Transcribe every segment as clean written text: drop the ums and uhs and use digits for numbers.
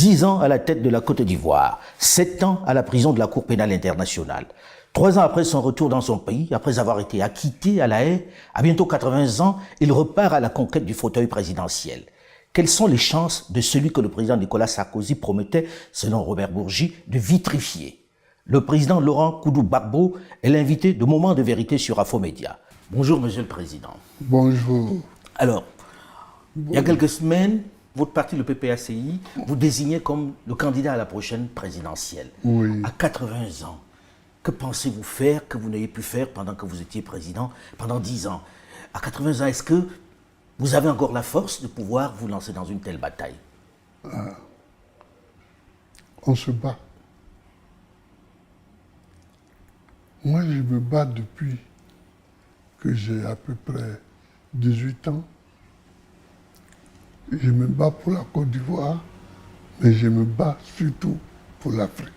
10 ans à la tête de la Côte d'Ivoire, 7 ans à la prison de la Cour pénale internationale. 3 ans après son retour dans son pays, après avoir été acquitté à La Haye, à bientôt 80 ans, il repart à la conquête du fauteuil présidentiel. Quelles sont les chances de celui que le président Nicolas Sarkozy promettait, selon Robert Bourgi, de vitrifier? Le président Laurent Koudou-Gbagbo est l'invité de Moments de vérité sur Infomédia. Bonjour, Monsieur le Président. Bonjour. Alors, il y a quelques semaines, votre parti, le PPACI, vous désignait comme le candidat à la prochaine présidentielle. Oui. À 80 ans, que pensez-vous faire que vous n'ayez pu faire pendant que vous étiez président pendant 10 ans? À 80 ans, est-ce que vous avez encore la force de pouvoir vous lancer dans une telle bataille? On se bat. Moi, je me bats depuis que j'ai à peu près 18 ans. Je me bats pour la Côte d'Ivoire, mais je me bats surtout pour l'Afrique.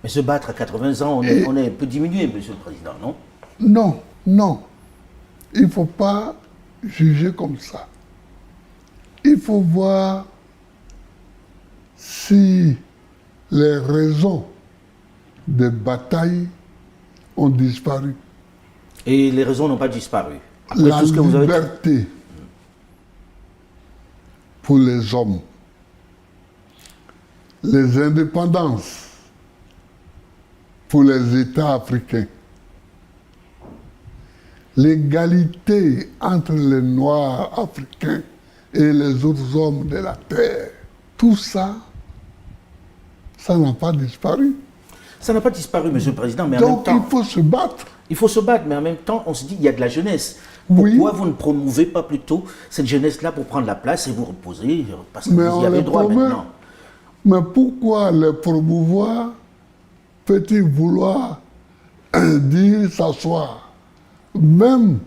Mais se battre à 80 ans, on est un peu diminué, Monsieur le Président, non? Non, non. Il ne faut pas juger comme ça. Il faut voir si les raisons des batailles ont disparu. Et les raisons n'ont pas disparu. Après La tout ce que vous avez... liberté pour les hommes, les indépendances pour les États africains, l'égalité entre les Noirs africains et les autres hommes de la terre, tout ça, ça n'a pas disparu. Ça n'a pas disparu, Monsieur le Président, mais en même Donc temps... il faut se battre. Il faut se battre, mais en même temps, on se dit qu'il y a de la jeunesse. Pourquoi vous ne promouvez pas plutôt cette jeunesse-là pour prendre la place et vous reposer? Parce que vous y avez droit maintenant. Mais pourquoi les promouvoir peut-il vouloir dire s'asseoir? Même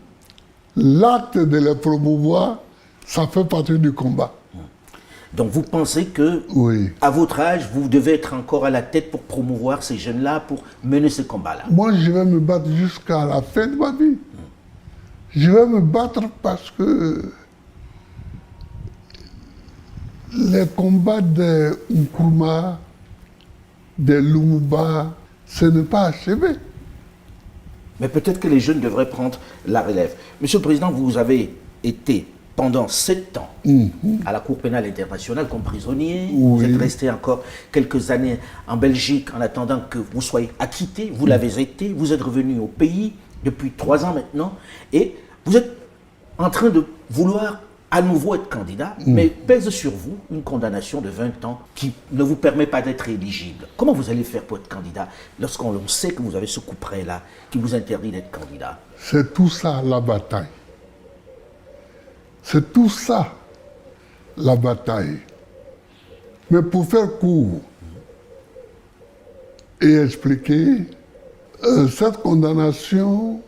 l'acte de les promouvoir, ça fait partie du combat. Donc vous pensez que, Oui. à votre âge, vous devez être encore à la tête pour promouvoir ces jeunes-là, pour mener ce combat-là? Moi, je vais me battre jusqu'à la fin de ma vie. Je vais me battre parce que les combats des Nkrumah, des Lumumba, ce n'est pas achevé. Mais peut-être que les jeunes devraient prendre la relève. Monsieur le Président, vous avez été pendant 7 ans à la Cour pénale internationale comme prisonnier. Oui. Vous êtes resté encore quelques années en Belgique en attendant que vous soyez acquitté. Vous l'avez été. Vous êtes revenu au pays depuis 3 ans maintenant. Et vous êtes en train de vouloir à nouveau être candidat, mais pèse sur vous une condamnation de 20 ans qui ne vous permet pas d'être éligible. Comment vous allez faire pour être candidat lorsqu'on sait que vous avez ce coup près-là qui vous interdit d'être candidat? C'est tout ça la bataille. C'est tout ça la bataille. Mais pour faire court et expliquer, cette condamnation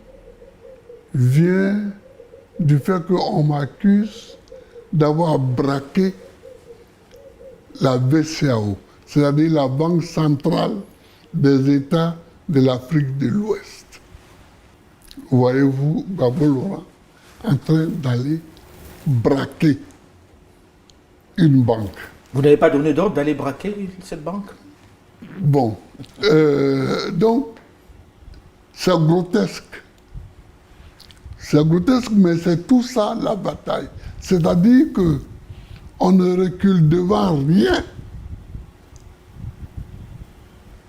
vient du fait qu'on m'accuse d'avoir braqué la BCEAO, c'est-à-dire la Banque centrale des États de l'Afrique de l'Ouest. Voyez-vous, Gbagbo Laurent, en train d'aller braquer une banque. Vous n'avez pas donné d'ordre d'aller braquer cette banque? Bon, donc, c'est grotesque. C'est grotesque, mais c'est tout ça la bataille. C'est-à-dire qu'on ne recule devant rien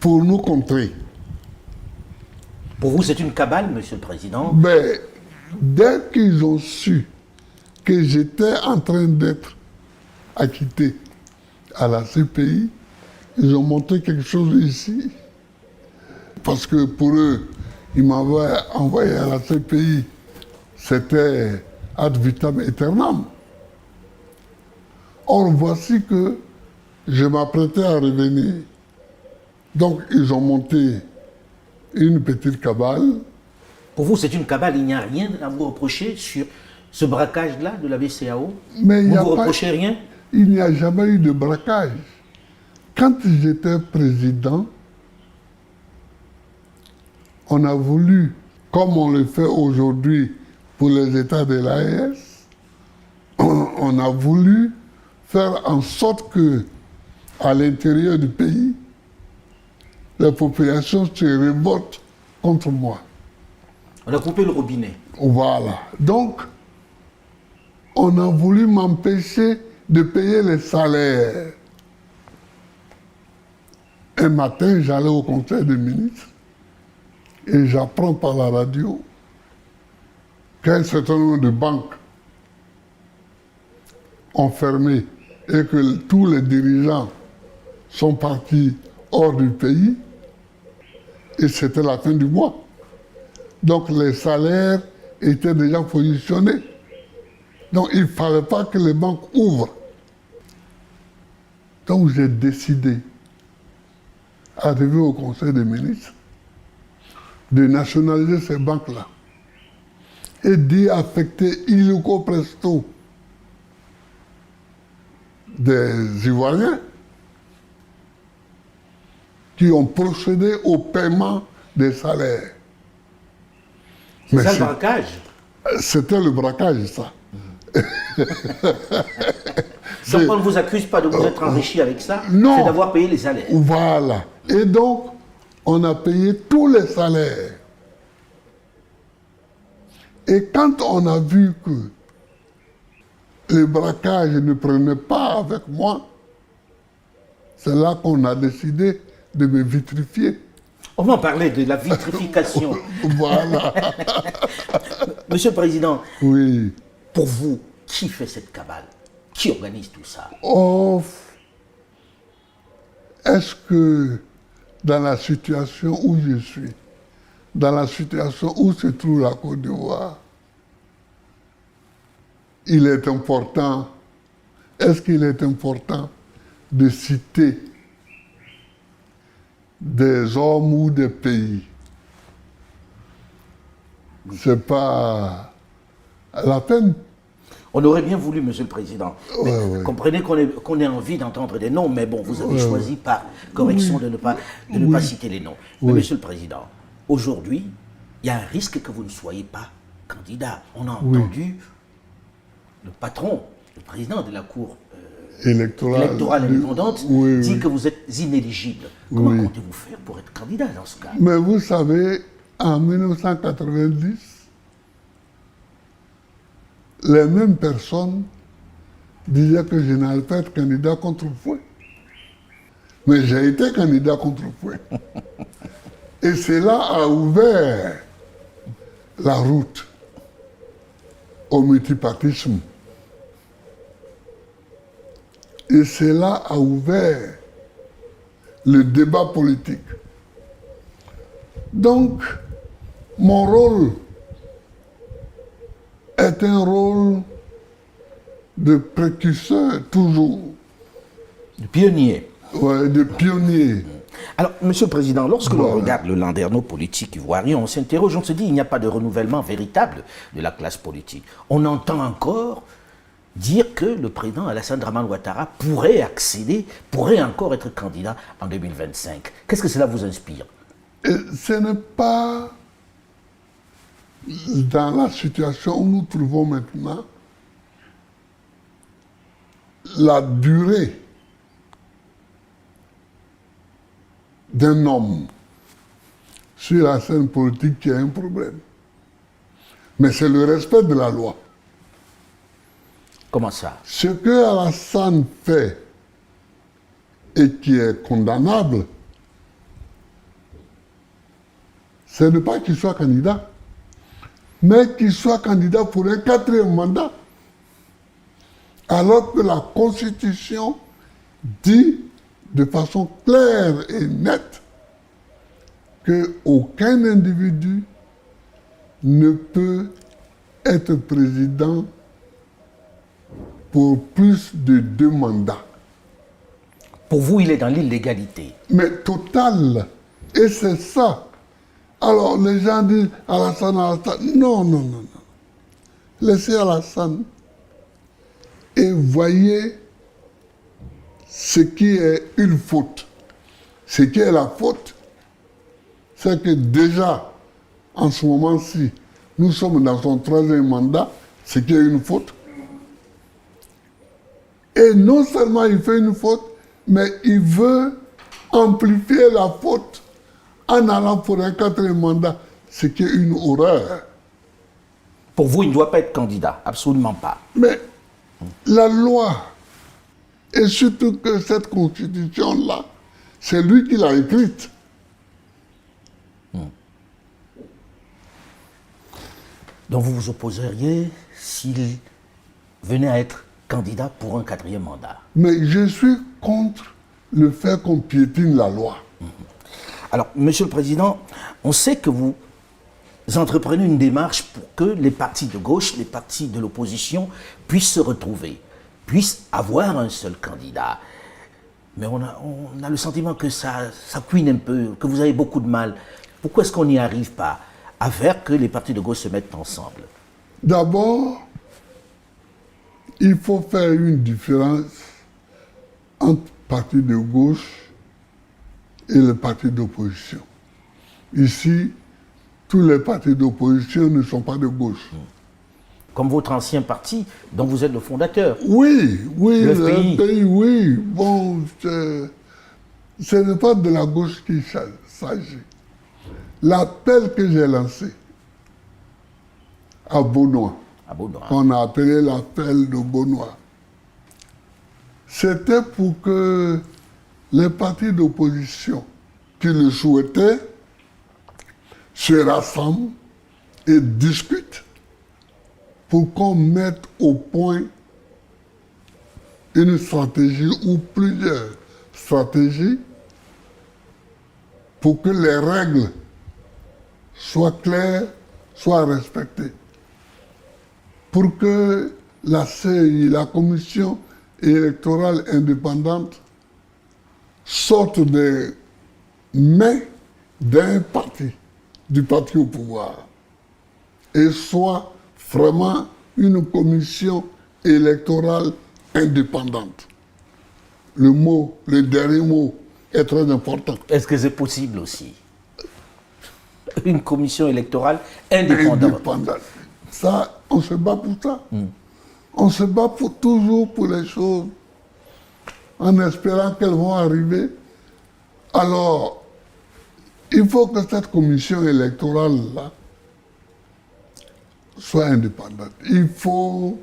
pour nous contrer. Pour vous, c'est une cabale, Monsieur le Président? Mais dès qu'ils ont su que j'étais en train d'être acquitté à la CPI, ils ont monté quelque chose ici. Parce que pour eux, ils m'avaient envoyé à la CPI. C'était ad vitam aeternam. Or, voici que je m'apprêtais à revenir. Donc, ils ont monté une petite cabale. Pour vous, c'est une cabale, il n'y a rien à vous reprocher sur ce braquage-là de la BCEAO? Mais vous ne vous reprochez rien? Il n'y a jamais eu de braquage. Quand j'étais président, on a voulu, comme on le fait aujourd'hui pour les États de l'AES, on a voulu faire en sorte que à l'intérieur du pays, la population se révolte contre moi. On a coupé le robinet. Voilà. Donc, on a voulu m'empêcher de payer les salaires. Un matin, j'allais au conseil des ministres et j'apprends par la radio qu'un certain nombre de banques ont fermé et que tous les dirigeants sont partis hors du pays et c'était la fin du mois. Donc les salaires étaient déjà positionnés. Donc il ne fallait pas que les banques ouvrent. Donc j'ai décidé, arrivé au Conseil des ministres, de nationaliser ces banques-là et d'y affecter illico presto des Ivoiriens qui ont procédé au paiement des salaires. C'est ça le braquage? C'était le braquage, ça. Donc on ne vous accuse pas de vous être enrichi avec ça, non. C'est d'avoir payé les salaires. Voilà. Et donc, on a payé tous les salaires. Et quand on a vu que le braquage ne prenait pas avec moi, c'est là qu'on a décidé de me vitrifier. On va parler de la vitrification. Voilà. Monsieur le Président, Oui. pour vous, qui fait cette cabale? Qui organise tout ça? Oh, est-ce que dans la situation où je suis, dans la situation où se trouve la Côte d'Ivoire, il est important, est-ce qu'il est important de citer des hommes ou des pays? C'est pas la peine. On aurait bien voulu, Monsieur le Président. Mais Ouais. comprenez qu'on ait envie d'entendre des noms, mais bon, vous avez choisi par correction de ne pas citer les noms. Mais Monsieur le Président, aujourd'hui, il y a un risque que vous ne soyez pas candidat. On a entendu le patron, le président de la Cour électorale indépendante dit que vous êtes inéligible. Comment comptez-vous faire pour être candidat dans ce cas? Mais vous savez, en 1990, les mêmes personnes disaient que je n'allais pas être candidat contre Fouet. Mais j'ai été candidat contre Fouet. Et cela a ouvert la route au multipartisme. Et cela a ouvert le débat politique. Donc, mon rôle est un rôle de précurseur, toujours. De pionnier. Ouais, de pionnier. Alors, Monsieur le Président, lorsque l'on regarde le landerneau politique ivoirien, on s'interroge, on se dit il n'y a pas de renouvellement véritable de la classe politique. On entend encore dire que le président Alassane Dramane Ouattara pourrait accéder, pourrait encore être candidat en 2025. Qu'est-ce que cela vous inspire? Et ce n'est pas dans la situation où nous trouvons maintenant la durée d'un homme sur la scène politique qui a un problème. Mais c'est le respect de la loi. Comment ça? Ce que Alassane fait et qui est condamnable, ce n'est pas qu'il soit candidat, mais qu'il soit candidat pour un 4e mandat. Alors que la Constitution dit de façon claire et nette qu'aucun individu ne peut être président pour plus de 2 mandats. Pour vous, il est dans l'illégalité. Mais total. Et c'est ça. Alors les gens disent Alassane. Non. Laissez Alassane et voyez ce qui est une faute. Ce qui est la faute, c'est que déjà, en ce moment-ci, nous sommes dans son 3e mandat, ce qui est une faute. Et non seulement il fait une faute, Mais il veut amplifier la faute en allant pour un quatrième mandat, ce qui est une horreur. Pour vous, il ne doit pas être candidat, absolument pas. Mais la loi, et surtout que cette constitution-là, c'est lui qui l'a écrite. Donc vous vous opposeriez s'il venait à être candidat pour un quatrième mandat. Mais je suis contre le fait qu'on piétine la loi. Alors, Monsieur le Président, on sait que vous entreprenez une démarche pour que les partis de gauche, les partis de l'opposition puissent se retrouver, puissent avoir un seul candidat. Mais on a le sentiment que ça cuine un peu, que vous avez beaucoup de mal. Pourquoi est-ce qu'on n'y arrive pas à faire que les partis de gauche se mettent ensemble? D'abord, il faut faire une différence entre partis de gauche et les partis d'opposition. Ici, tous les partis d'opposition ne sont pas de gauche. Comme votre ancien parti, dont vous êtes le fondateur. Oui, Le le FPI. FPI, oui. Bon, ce n'est pas de la gauche qu'il s'agit. L'appel que j'ai lancé à Beaunois, qu'on a appelé l'appel de Beaunois, c'était pour que les partis d'opposition qui le souhaitaient se rassemblent et discutent pour qu'on mette au point une stratégie ou plusieurs stratégies pour que les règles soient claires, soient respectées. Pour que la CEI, la Commission électorale indépendante, sorte des mains d'un parti, du parti au pouvoir, et soit vraiment une commission électorale indépendante. Le dernier mot est très important. Est-ce que c'est possible aussi? Une commission électorale indépendante. Indépendante. Ça, on se bat pour ça. On se bat toujours pour les choses en espérant qu'elles vont arriver. Alors, il faut que cette commission électorale-là soit indépendante. Il faut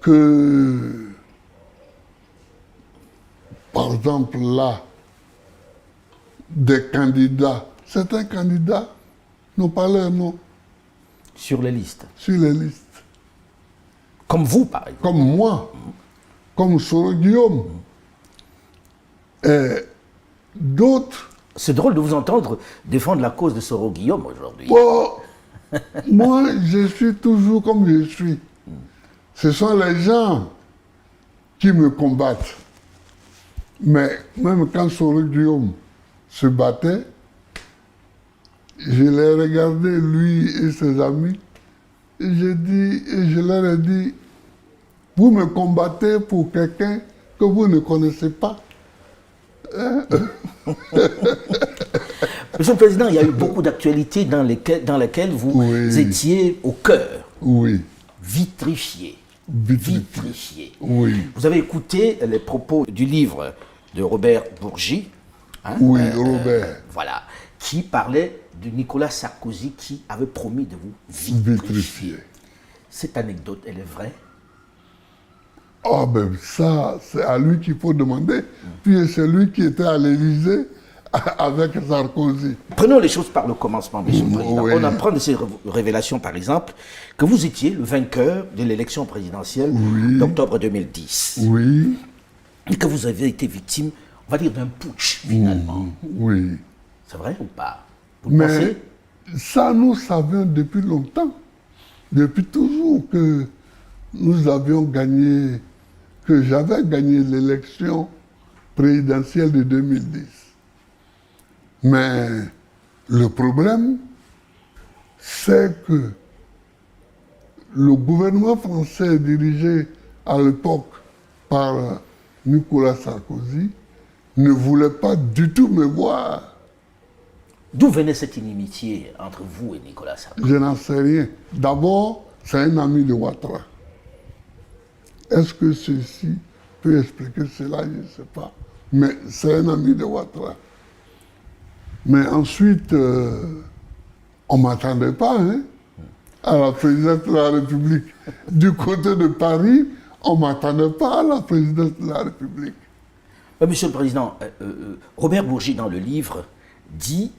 que, par exemple, là, des candidats, certains candidats n'ont pas leur nom Sur les listes. sur les listes. Comme vous, par exemple. Comme moi, comme Soro Guillaume. Et d'autres. C'est drôle de vous entendre défendre la cause de Soro Guillaume aujourd'hui. Bon, moi, je suis toujours comme je suis. Ce sont les gens qui me combattent. Mais même quand Soro Guillaume se battait, je l'ai regardé, lui et ses amis, et je leur ai dit, vous me combattez pour quelqu'un que vous ne connaissez pas. Monsieur le Président, il y a eu beaucoup d'actualités dans lesquelles vous Oui. étiez au cœur, Oui, vitrifié. vitrifié. Oui, Vous avez écouté les propos du livre de Robert Bourgi, hein, oui, Robert, voilà, qui parlait de Nicolas Sarkozy qui avait promis de vous vitrifier. vitrifié. Cette anecdote, elle est vraie? Ah ben ça, c'est à lui qu'il faut demander. Puis c'est lui qui était à l'Élysée avec Sarkozy. Prenons les choses par le commencement, Monsieur le Président. Oui. On apprend de ces révélations, par exemple, que vous étiez le vainqueur de l'élection présidentielle d'octobre 2010. Oui, Et que vous avez été victime, on va dire, d'un putsch, finalement. oui. C'est vrai ou pas? Vous le Mais pensez? ça, nous savions depuis longtemps, depuis toujours que nous avions gagné, que j'avais gagné l'élection présidentielle de 2010. Mais le problème, c'est que le gouvernement français dirigé à l'époque par Nicolas Sarkozy ne voulait pas du tout me voir. D'où venait cette inimitié entre vous et Nicolas Sarkozy? Je n'en sais rien. D'abord, c'est un ami de Ouattara. Est-ce que ceci pu expliquer cela, je ne sais pas. Mais c'est un ami de Ouattara. Mais ensuite, on ne m'attendait pas à la présidence de la République. Du côté de Paris, on ne m'attendait pas à la présidence de la République. Monsieur le Président, Robert Bourgi, dans le livre, dit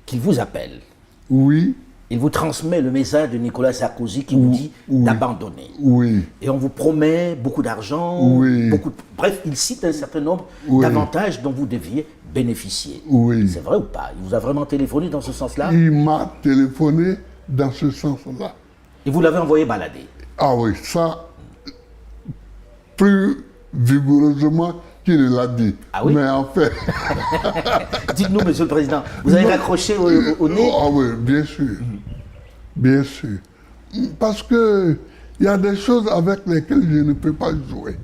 qu'il vous appelle. Oui. Il vous transmet le message de Nicolas Sarkozy qui vous dit d'abandonner. Oui. Et on vous promet beaucoup d'argent, bref, il cite un certain nombre d'avantages dont vous deviez bénéficier. Oui. C'est vrai ou pas? Il vous a vraiment téléphoné dans ce sens-là? Il m'a téléphoné dans ce sens-là. Et vous l'avez envoyé balader? Ah oui, ça, plus vigoureusement qu'il l'a dit. Ah oui? Mais en fait... Dites-nous, Monsieur le Président, vous avez raccroché au nez? Ah oui, bien sûr. Bien sûr. Parce que il y a des choses avec lesquelles je ne peux pas jouer.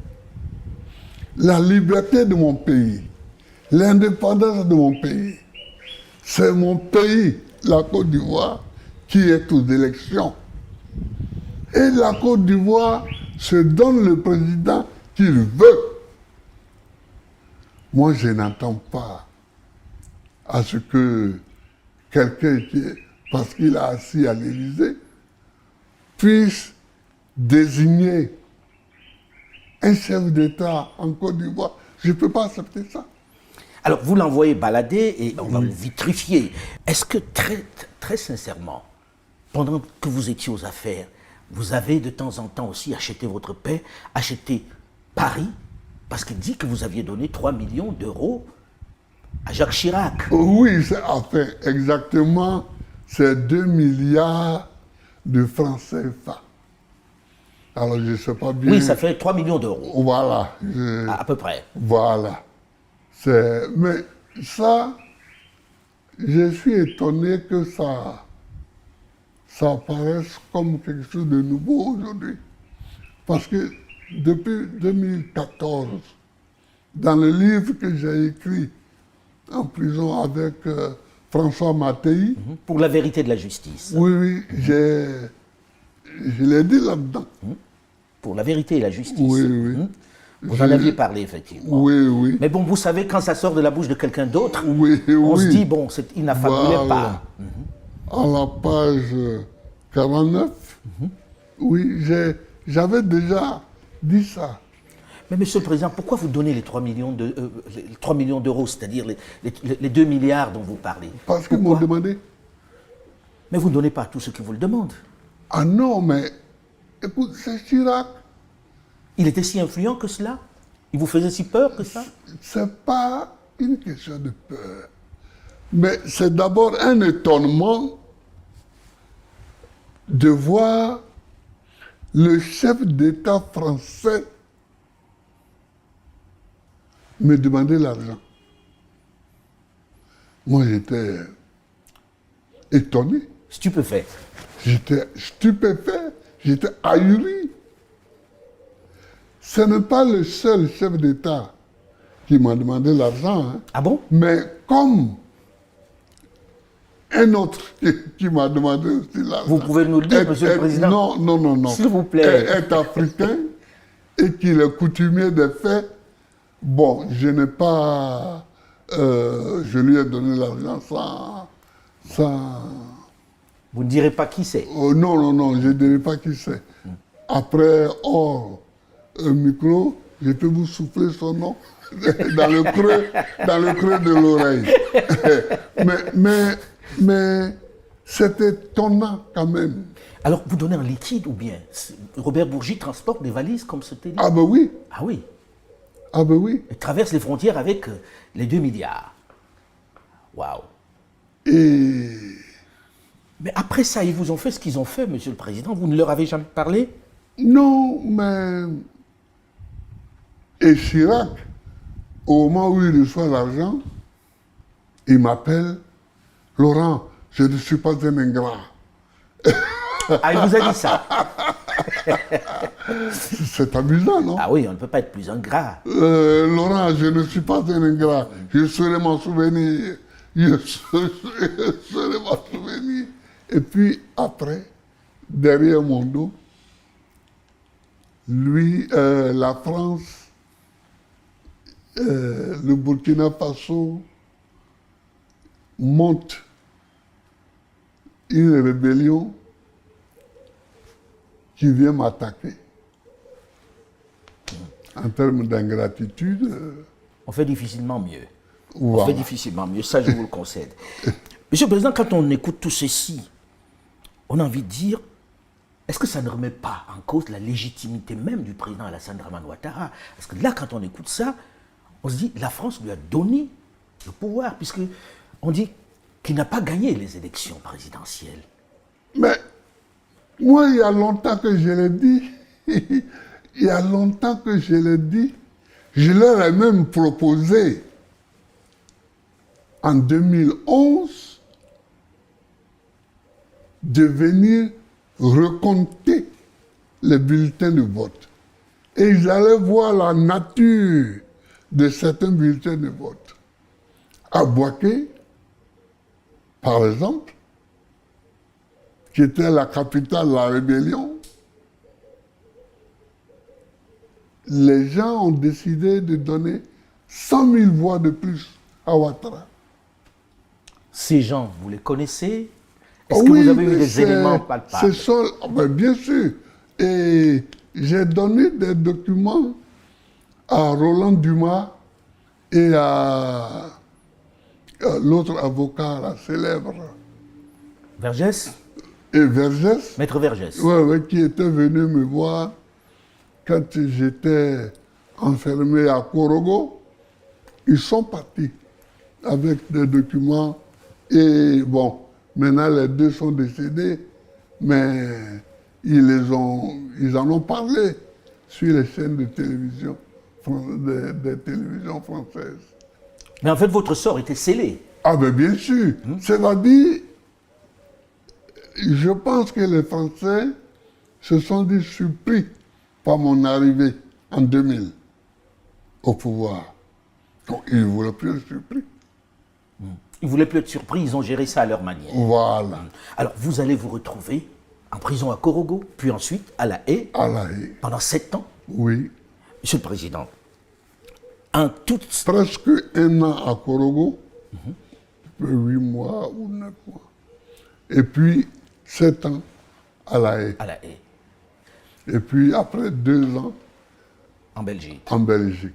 La liberté de mon pays, l'indépendance de mon pays, c'est mon pays, la Côte d'Ivoire, qui est aux élections. Et la Côte d'Ivoire se donne le président qu'il veut. Moi, je n'entends pas à ce que quelqu'un qui, parce qu'il a assis à l'Élysée, puisse désigner un chef d'État en Côte d'Ivoire. Je ne peux pas accepter ça. Alors, vous l'envoyez balader et on va vous vitrifier. Est-ce que, très sincèrement, pendant que vous étiez aux affaires, vous avez de temps en temps aussi acheté votre paix, acheté Paris, parce qu'il dit que vous aviez donné 3 millions d'euros à Jacques Chirac. Oui, enfin, exactement, c'est 2 milliards de francs CFA. Alors, je ne sais pas bien... Oui, ça fait 3 millions d'euros. Voilà. À peu près. Voilà. Mais ça, je suis étonné que ça apparaisse comme quelque chose de nouveau aujourd'hui. Parce que depuis 2014, dans le livre que j'ai écrit en prison avec François Mattei... Pour la vérité de la justice. Oui, je l'ai dit là-dedans. Pour la vérité et la justice. Oui. Vous en aviez parlé, effectivement. Oui. Mais bon, vous savez, quand ça sort de la bouche de quelqu'un d'autre, Oui. on se dit, bon, il n'affabulait pas. À la page 49, oui, j'avais déjà dit ça. Mais Monsieur le Président, pourquoi vous donnez les 3 millions d'euros, c'est-à-dire les 2 milliards dont vous parlez? Parce qu'ils m'ont demandé. Mais vous ne donnez pas à tous ceux qui vous le demandent. Ah non, mais écoute, c'est Chirac. Il était si influent que cela? Il vous faisait si peur que ça? C'est pas une question de peur. Mais c'est d'abord un étonnement de voir le chef d'État français me demander l'argent. Moi, j'étais étonné. Stupéfait. J'étais stupéfait, j'étais ahuri. Ce n'est pas le seul chef d'État qui m'a demandé l'argent. Ah bon? Mais comme un autre qui m'a demandé aussi l'argent. Vous pouvez nous le dire, Monsieur le Président? Non. S'il vous plaît. Est africain et qu'il est coutumier des faits. Bon, je n'ai pas... je lui ai donné l'argent sans... Vous ne direz pas qui c'est? Non, je ne dirai pas qui c'est. Après, hors micro, je peux vous souffler son nom dans le creux de l'oreille. mais c'est étonnant quand même. Alors, vous donnez en liquide ou bien Robert Bourgi transporte des valises comme c'était dit? Ah ben oui. Ah oui. Ah ben oui. Il traverse les frontières avec les 2 milliards. Waouh. Mais après ça, ils vous ont fait ce qu'ils ont fait, Monsieur le Président. Vous ne leur avez jamais parlé? Non, mais... Et Chirac, au moment où il reçoit l'argent, il m'appelle, Laurent, je ne suis pas un ingrat. Ah, il vous a dit ça? C'est amusant, non? Ah oui, on ne peut pas être plus ingrat. Laurent, je ne suis pas un ingrat. Je saurai m'en souvenir. Je saurai m'en souvenir. Et puis après, derrière mon dos, lui, la France le Burkina Faso monte une rébellion qui vient m'attaquer. En termes d'ingratitude. On fait difficilement mieux. Voilà. On fait difficilement mieux, ça je vous le concède. Monsieur le Président, quand on écoute tout ceci, on a envie de dire, est-ce que ça ne remet pas en cause la légitimité même du président Alassane Dramane Ouattara? Parce que là, quand on écoute ça, on se dit, la France lui a donné le pouvoir, puisque on dit qu'il n'a pas gagné les élections présidentielles. Mais moi, il y a longtemps que je l'ai dit, il y a longtemps que je l'ai dit, je leur ai même proposé en 2011 de venir recompter les bulletins de vote. Et ils allaient voir la nature de certains bulletins de vote. À Bouaké, par exemple, qui était la capitale de la rébellion, les gens ont décidé de donner 100 000 voix de plus à Ouattara. Ces gens, vous les connaissez? Est-ce que vous avez eu des éléments palpables? Bien sûr. Et j'ai donné des documents à Roland Dumas et à l'autre avocat, la célèbre. Vergès? Et Vergès. Maître Vergès. Oui, qui était venu me voir quand j'étais enfermé à Korogo. Ils sont partis avec des documents. Et bon, maintenant les deux sont décédés, mais ils en ont parlé sur les chaînes de télévision, des télévisions françaises. Mais en fait, votre sort était scellé. Ah ben bien sûr. C'est-à-dire, je pense que les Français se sont dit surpris par mon arrivée en 2000 au pouvoir. Donc ils ne voulaient plus être surpris. Ils ne voulaient plus être surpris, ils ont géré ça à leur manière. Voilà. Alors, vous allez vous retrouver en prison à Korogo, puis ensuite à La Haye, À La Haye. pendant 7 ans. Oui. Monsieur le Président, en toute... Presque 1 an à Korogo, 8 mois ou 9 mois. Et puis 7 ans à La Haye. à La Haye, Et puis après 2 ans en Belgique. en Belgique.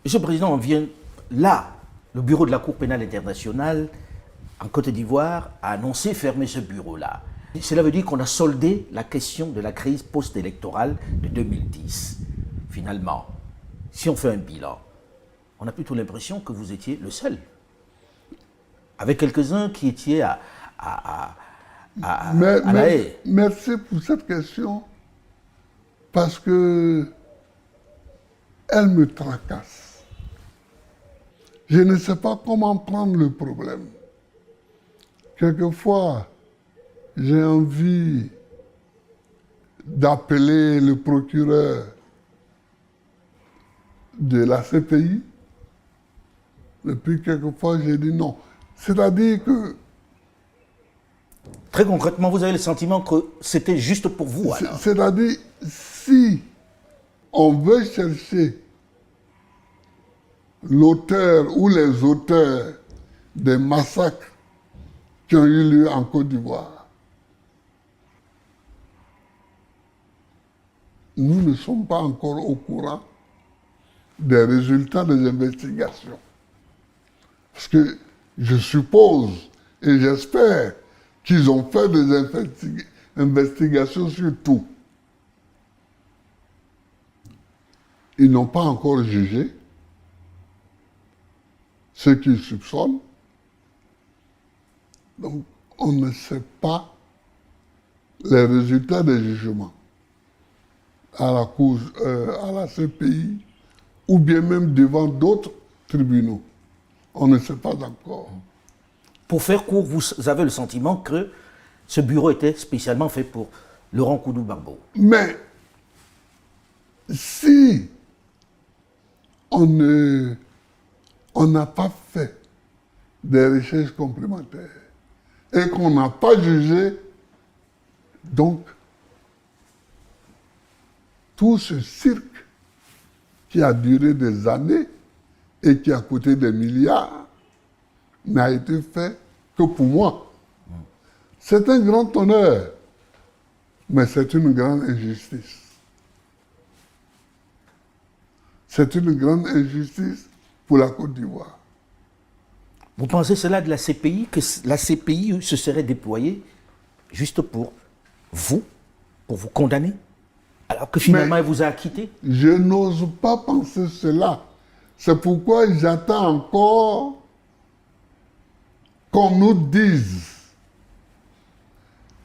Monsieur le Président, on vient là, le bureau de la Cour pénale internationale en Côte d'Ivoire a annoncé fermer ce bureau-là. Cela veut dire qu'on a soldé la question de la crise post-électorale de 2010. Finalement, si on fait un bilan, on a plutôt l'impression que vous étiez le seul. Avec quelques-uns qui étaient à La Haye. Merci pour cette question, parce que elle me tracasse. Je ne sais pas comment prendre le problème. Quelquefois, j'ai envie d'appeler le procureur de la CPI. Et puis, quelquefois, j'ai dit non. C'est-à-dire que Très concrètement, vous avez le sentiment que c'était juste pour vous, alors. c'est-à-dire, si on veut chercher l'auteur ou les auteurs des massacres qui ont eu lieu en Côte d'Ivoire, nous ne sommes pas encore au courant des résultats des investigations. Parce que je suppose et j'espère qu'ils ont fait des investigations sur tout. Ils n'ont pas encore jugé ceux qu'ils soupçonnent. Donc, on ne sait pas les résultats des jugements à la Cour, à la CPI, ou bien même devant d'autres tribunaux. On ne sait pas encore. Pour faire court, vous avez le sentiment que ce bureau était spécialement fait pour Laurent Koudou-Gbagbo. Mais si on n'a pas fait des recherches complémentaires et qu'on n'a pas jugé, donc tout ce cirque qui a duré des années et qui a coûté des milliards, n'a été fait que pour moi. C'est un grand honneur, mais c'est une grande injustice. C'est une grande injustice pour la Côte d'Ivoire. Vous pensez cela de la CPI, que la CPI se serait déployée juste pour vous condamner, alors que finalement elle vous a acquitté? Je n'ose pas penser cela. C'est pourquoi j'attends encore qu'on nous dise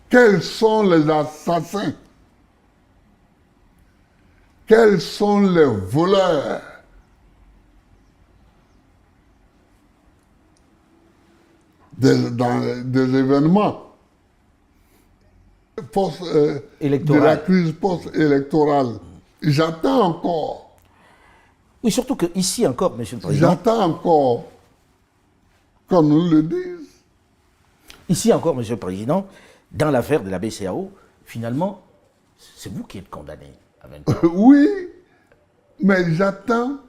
quels sont les assassins, quels sont les voleurs des événements de la crise post-électorale. J'attends encore. Oui, surtout que ici encore, Monsieur le Président. J'attends encore qu'on nous le dise. Ici encore, Monsieur le Président, dans l'affaire de la BCEAO, finalement, c'est vous qui êtes condamné à 20 ans. Oui, mais j'attends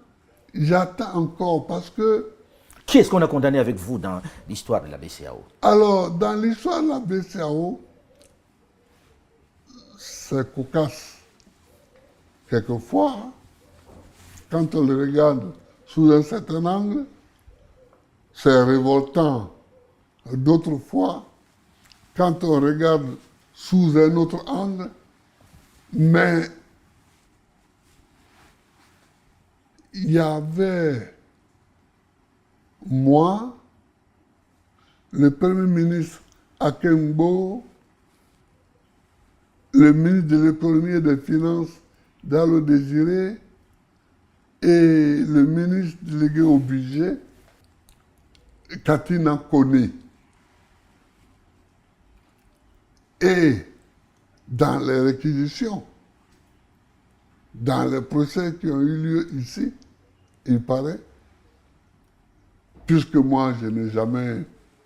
encore parce que... Qui est-ce qu'on a condamné avec vous dans l'histoire de la BCEAO? Alors, dans l'histoire de la BCEAO, c'est cocasse. Quelquefois, quand on le regarde sous un certain angle, c'est révoltant. D'autres fois, quand on regarde sous un autre angle, mais il y avait moi, le Premier ministre Akembo, le ministre de l'économie et des finances Dalo Désiré et le ministre délégué au budget Katina Koné. Et dans les réquisitions, dans les procès qui ont eu lieu ici, il paraît, puisque moi je n'ai jamais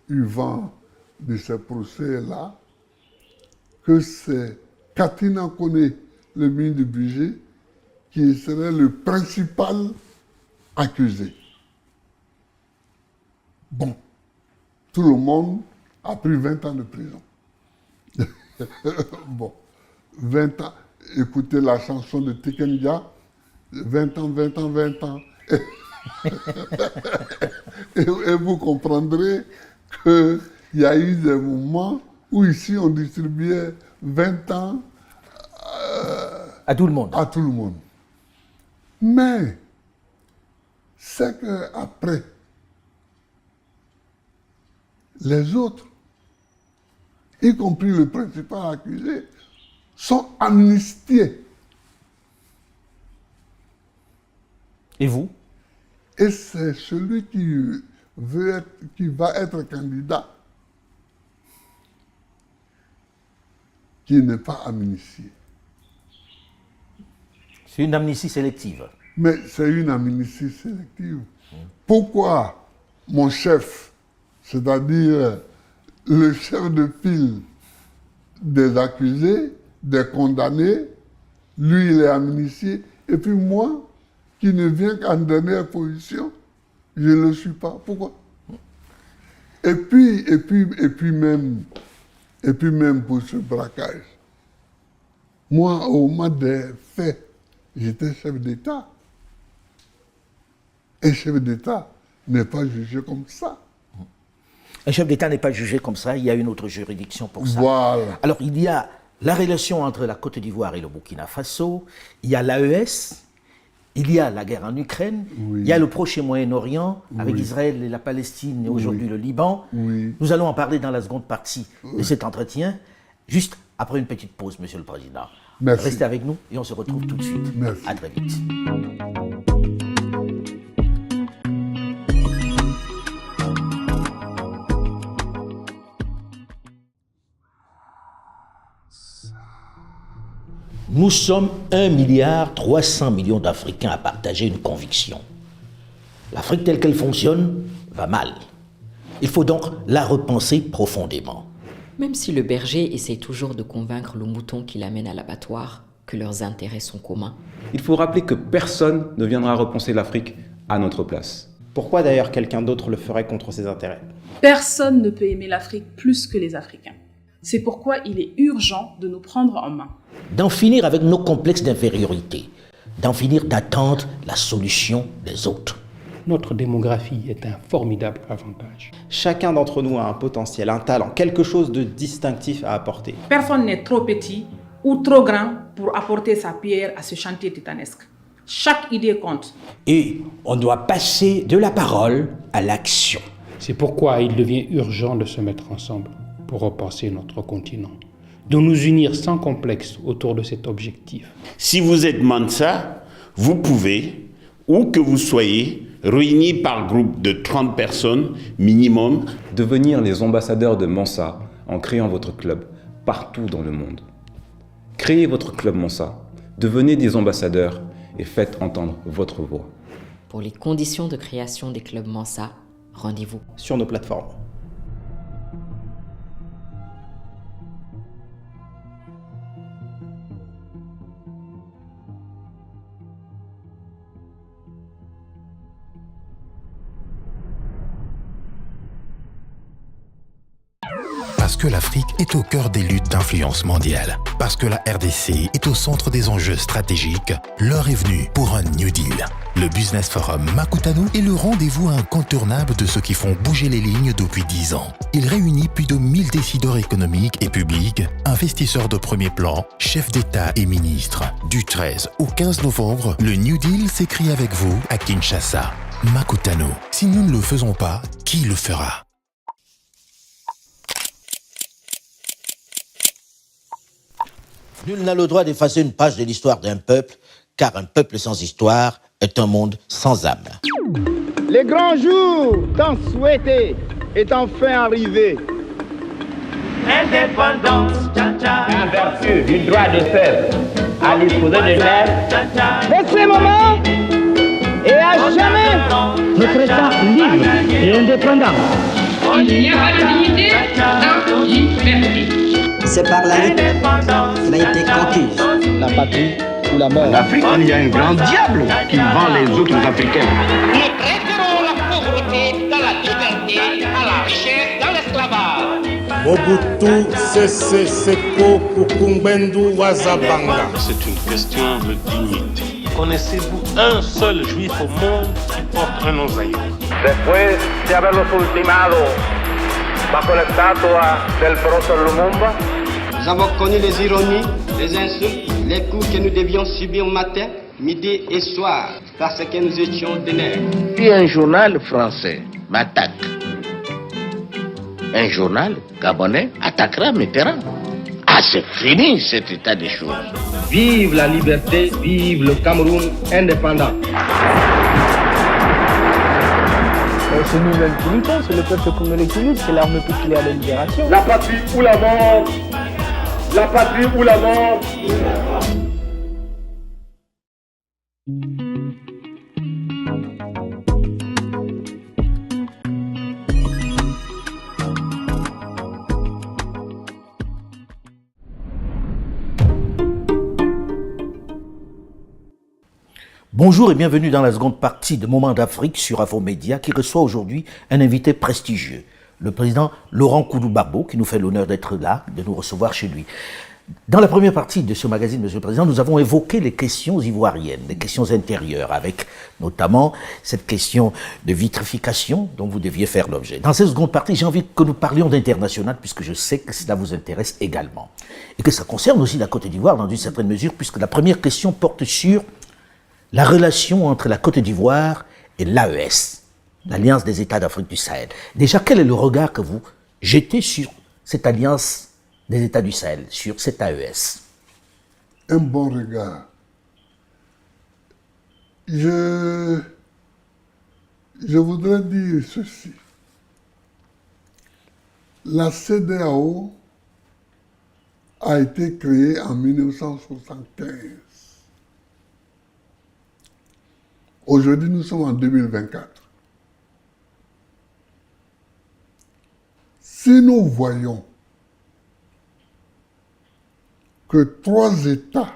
eu vent de ces procès-là, que c'est Katina Koné, le ministre du budget, qui serait le principal accusé. Bon, tout le monde a pris 20 ans de prison. Bon, 20 ans. Écoutez la chanson de Tikenja, 20 ans, 20 ans, 20 ans. Et vous comprendrez qu'il y a eu des moments où ici on distribuait 20 ans à tout le monde. À tout le monde. Mais c'est qu'après, les autres, y compris le principal accusé, sont amnistiés. Et vous? Et c'est celui qui va être candidat qui n'est pas amnistié. C'est une amnistie sélective. Mais c'est une amnistie sélective. Pourquoi mon chef, c'est-à-dire le chef de file des accusés, des condamnés, lui il est amnistié, et puis moi, qui ne viens qu'en dernière position, je ne le suis pas. Pourquoi? Et puis même pour ce braquage, moi, au moment des faits, j'étais chef d'État. Un chef d'État n'est pas jugé comme ça. Un chef d'État n'est pas jugé comme ça, il y a une autre juridiction pour ça. Voilà. Alors, il y a la relation entre la Côte d'Ivoire et le Burkina Faso, il y a l'AES, il y a la guerre en Ukraine, oui. Il y a le proche et Moyen-Orient, avec oui. Israël et la Palestine, et aujourd'hui oui. le Liban. Oui. Nous allons en parler dans la seconde partie de cet entretien, juste après une petite pause, Monsieur le Président. Merci. Restez avec nous et on se retrouve tout de suite. Merci. À très vite. Nous sommes 1,3 milliard d'Africains à partager une conviction. L'Afrique telle qu'elle fonctionne va mal. Il faut donc la repenser profondément. Même si le berger essaie toujours de convaincre le mouton qui l'amène à l'abattoir que leurs intérêts sont communs. Il faut rappeler que personne ne viendra repenser l'Afrique à notre place. Pourquoi d'ailleurs quelqu'un d'autre le ferait contre ses intérêts? Personne ne peut aimer l'Afrique plus que les Africains. C'est pourquoi il est urgent de nous prendre en main. D'en finir avec nos complexes d'infériorité, d'en finir d'attendre la solution des autres. Notre démographie est un formidable avantage. Chacun d'entre nous a un potentiel, un talent, quelque chose de distinctif à apporter. Personne n'est trop petit ou trop grand pour apporter sa pierre à ce chantier titanesque. Chaque idée compte. Et on doit passer de la parole à l'action. C'est pourquoi il devient urgent de se mettre ensemble pour repenser notre continent, de nous unir sans complexe autour de cet objectif. Si vous êtes Mansa, vous pouvez, où que vous soyez, réunis par groupe de 30 personnes minimum, devenir les ambassadeurs de Mansa en créant votre club partout dans le monde. Créez votre club Mansa, devenez des ambassadeurs et faites entendre votre voix. Pour les conditions de création des clubs Mansa, rendez-vous sur nos plateformes. Parce que l'Afrique est au cœur des luttes d'influence mondiale. Parce que la RDC est au centre des enjeux stratégiques, l'heure est venue pour un New Deal. Le Business Forum Makutano est le rendez-vous incontournable de ceux qui font bouger les lignes depuis 10 ans. Il réunit plus de 1000 décideurs économiques et publics, investisseurs de premier plan, chefs d'État et ministres. Du 13 au 15 novembre, le New Deal s'écrit avec vous à Kinshasa. Makutano. Si nous ne le faisons pas, qui le fera ? Nul n'a le droit d'effacer une page de l'histoire d'un peuple, car un peuple sans histoire est un monde sans âme. Le grand jour tant souhaité est enfin arrivé. Indépendance, en vertu du droit du peuple à disposer de l'air. De ce moment et à jamais, notre État libre et indépendant. Il n'y a pas de dignité sans liberté. C'est par la lutte qu'elle a été conquise. La patrie ou la mort. En Afrique, il y a un grand diable qui vend les autres Africains. Nous préférons la pauvreté dans la liberté à la richesse dans l'esclavage. Mobutu Sese Seko Kukumbendu Wazabanga. C'est une question de dignité. Connaissez-vous un seul juif au monde qui porte un nom zaïre? Después de haberlos ultimado bajo la estatua del profesor Lumumba, nous avons connu les ironies, les insultes, les coups que nous devions subir matin, midi et soir parce que nous étions des nègres. Puis un journal français m'attaque. Un journal gabonais attaquera Mitterrand. Ah, c'est fini cet état des choses. Vive la liberté, vive le Cameroun indépendant. C'est nous-mêmes qui luttons, c'est le peuple congolais qui lutte, c'est l'armée populaire de libération. La patrie ou la mort, la patrie ou la mort. Bonjour et bienvenue dans la seconde partie de Moment d'Afrique sur Afromédia qui reçoit aujourd'hui un invité prestigieux, le président Laurent Koudou-Barbeau, qui nous fait l'honneur d'être là, de nous recevoir chez lui. Dans la première partie de ce magazine, Monsieur le Président, nous avons évoqué les questions ivoiriennes, les questions intérieures, avec notamment cette question de vitrification dont vous deviez faire l'objet. Dans cette seconde partie, j'ai envie que nous parlions d'international, puisque je sais que cela vous intéresse également. Et que ça concerne aussi la Côte d'Ivoire dans une certaine mesure, puisque la première question porte sur la relation entre la Côte d'Ivoire et l'AES, l'Alliance des États d'Afrique du Sahel. Déjà, quel est le regard que vous jetez sur cette Alliance des États du Sahel, sur cette AES? Un bon regard. Je voudrais dire ceci. La CEDEAO a été créée en 1975. Aujourd'hui, nous sommes en 2024. Si nous voyons que 3 États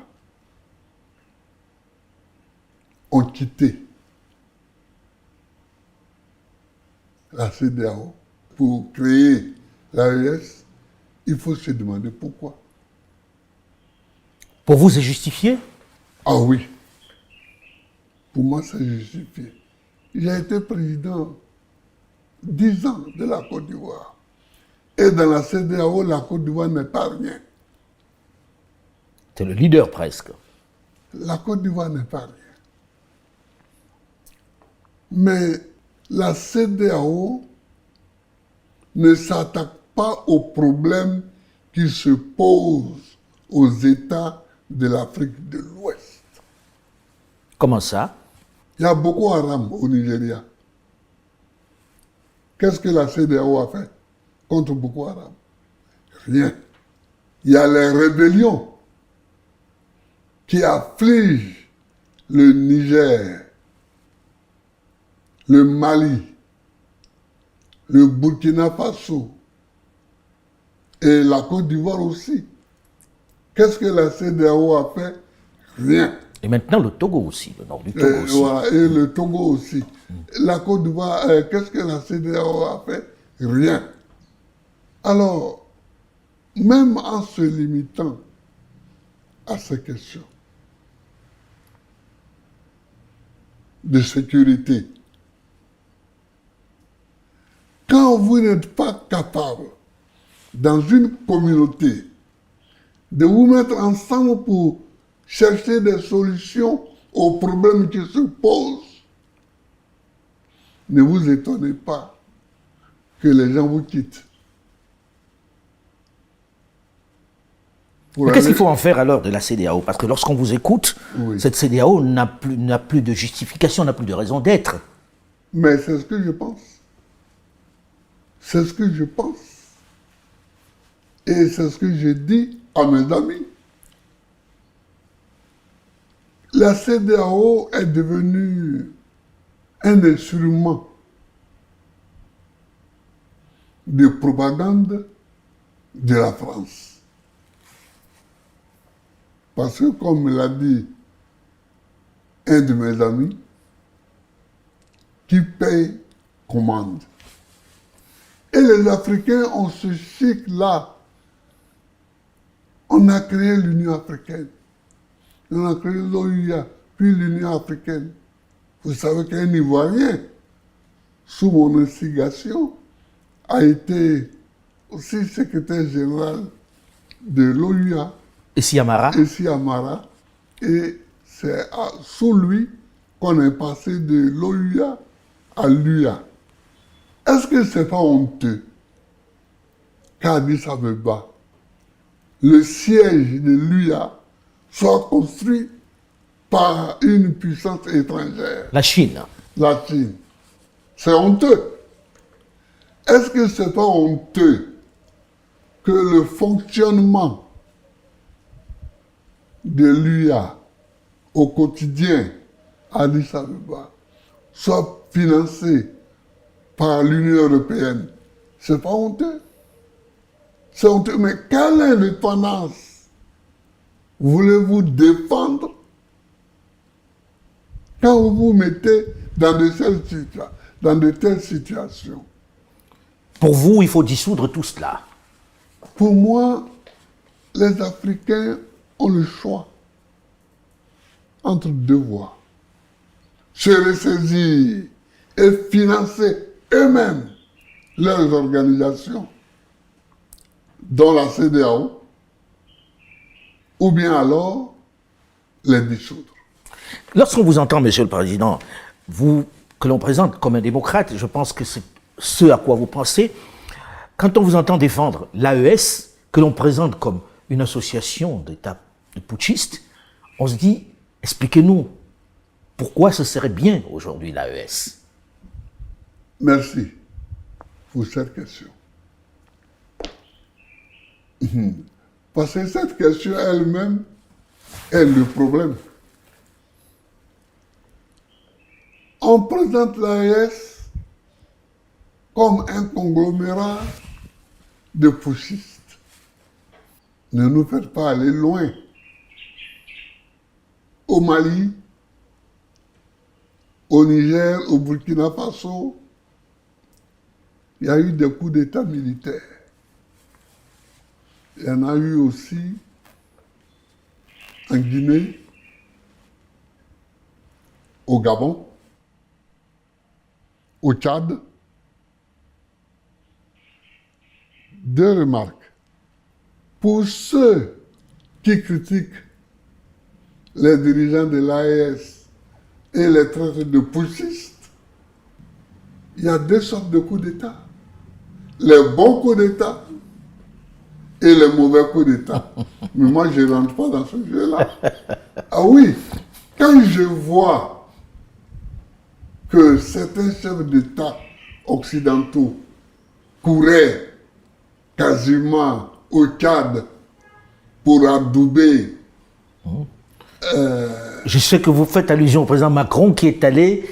ont quitté la CEDEAO, pour créer l'AES, il faut se demander pourquoi. Pour vous, c'est justifié? Ah oui. Pour moi, c'est justifié. J'ai été président 10 ans de la Côte d'Ivoire. Et dans la CEDEAO, la Côte d'Ivoire n'est pas rien. C'est le leader presque. La Côte d'Ivoire n'est pas rien. Mais la CEDEAO ne s'attaque pas aux problèmes qui se posent aux États de l'Afrique de l'Ouest. Comment ça? Il y a Boko Haram au Nigeria. Qu'est-ce que la CEDEAO a fait contre Boko Haram? Rien. Il y a les rébellions qui affligent le Niger, le Mali, le Burkina Faso et la Côte d'Ivoire aussi. Qu'est-ce que la CEDEAO a fait? Rien. Et maintenant le Togo aussi, le nord du Togo aussi. Voilà, et le Togo aussi. La Côte d'Ivoire, qu'est-ce que la CEDEAO a fait? Rien. Alors, même en se limitant à ces questions de sécurité, quand vous n'êtes pas capable, dans une communauté, de vous mettre ensemble pour chercher des solutions aux problèmes qui se posent, ne vous étonnez pas que les gens vous quittent. Mais qu'est-ce qu'il faut en faire alors de la CEDEAO? Parce que lorsqu'on vous écoute, oui, cette CEDEAO n'a plus de justification, n'a plus de raison d'être. Mais c'est ce que je pense. C'est ce que je pense. Et c'est ce que je dis à mes amis. La CEDEAO est devenue un instrument de propagande de la France. Parce que, comme l'a dit un de mes amis, qui paye commande. Et les Africains ont ce cycle-là. On a créé l'Union africaine. On a créé l'OUA, puis l'Union africaine. Vous savez qu'un Ivoirien, sous mon instigation, a été aussi secrétaire général de l'OUA. Essi Amara. Et c'est sous lui qu'on est passé de l'OUA à l'UA. Est-ce que c'est pas honteux qu'à Addis Abeba, le siège de l'UA soit construit par une puissance étrangère? La Chine. La Chine. C'est honteux. Est-ce que c'est pas honteux que le fonctionnement de l'UA au quotidien à Addis Abeba soit financé par l'Union européenne? C'est pas honteux. C'est honteux. Mais quelle indépendance voulez-vous défendre quand vous vous mettez dans de telles situations? Pour vous, il faut dissoudre tout cela. Pour moi, les Africains ont le choix entre deux voies. Se ressaisir et financer eux-mêmes leurs organisations, dont la CEDEAO, ou bien alors les dissoudre. Lorsqu'on vous entend, Monsieur le Président, vous, que l'on présente comme un démocrate, je pense que c'est ce à quoi vous pensez, quand on vous entend défendre l'AES, que l'on présente comme une association d'États de putschistes, on se dit, expliquez-nous, pourquoi ce serait bien aujourd'hui l'AES? Merci pour cette question. Parce que cette question elle-même est le problème. On présente l'AES comme un conglomérat de putschistes. Ne nous faites pas aller loin. Au Mali, au Niger, au Burkina Faso, il y a eu des coups d'État militaires. Il y en a eu aussi en Guinée, au Gabon, au Tchad. 2 remarques. Pour ceux qui critiquent les dirigeants de l'AES et les traitent de putschistes, il y a 2 sortes de coups d'État. Les bons coups d'État et les mauvais coups d'État. Mais moi, je ne rentre pas dans ce jeu-là. Ah oui, quand je vois que certains chefs d'État occidentaux couraient quasiment au Tchad pour adouber. Je sais que vous faites allusion au président Macron qui est allé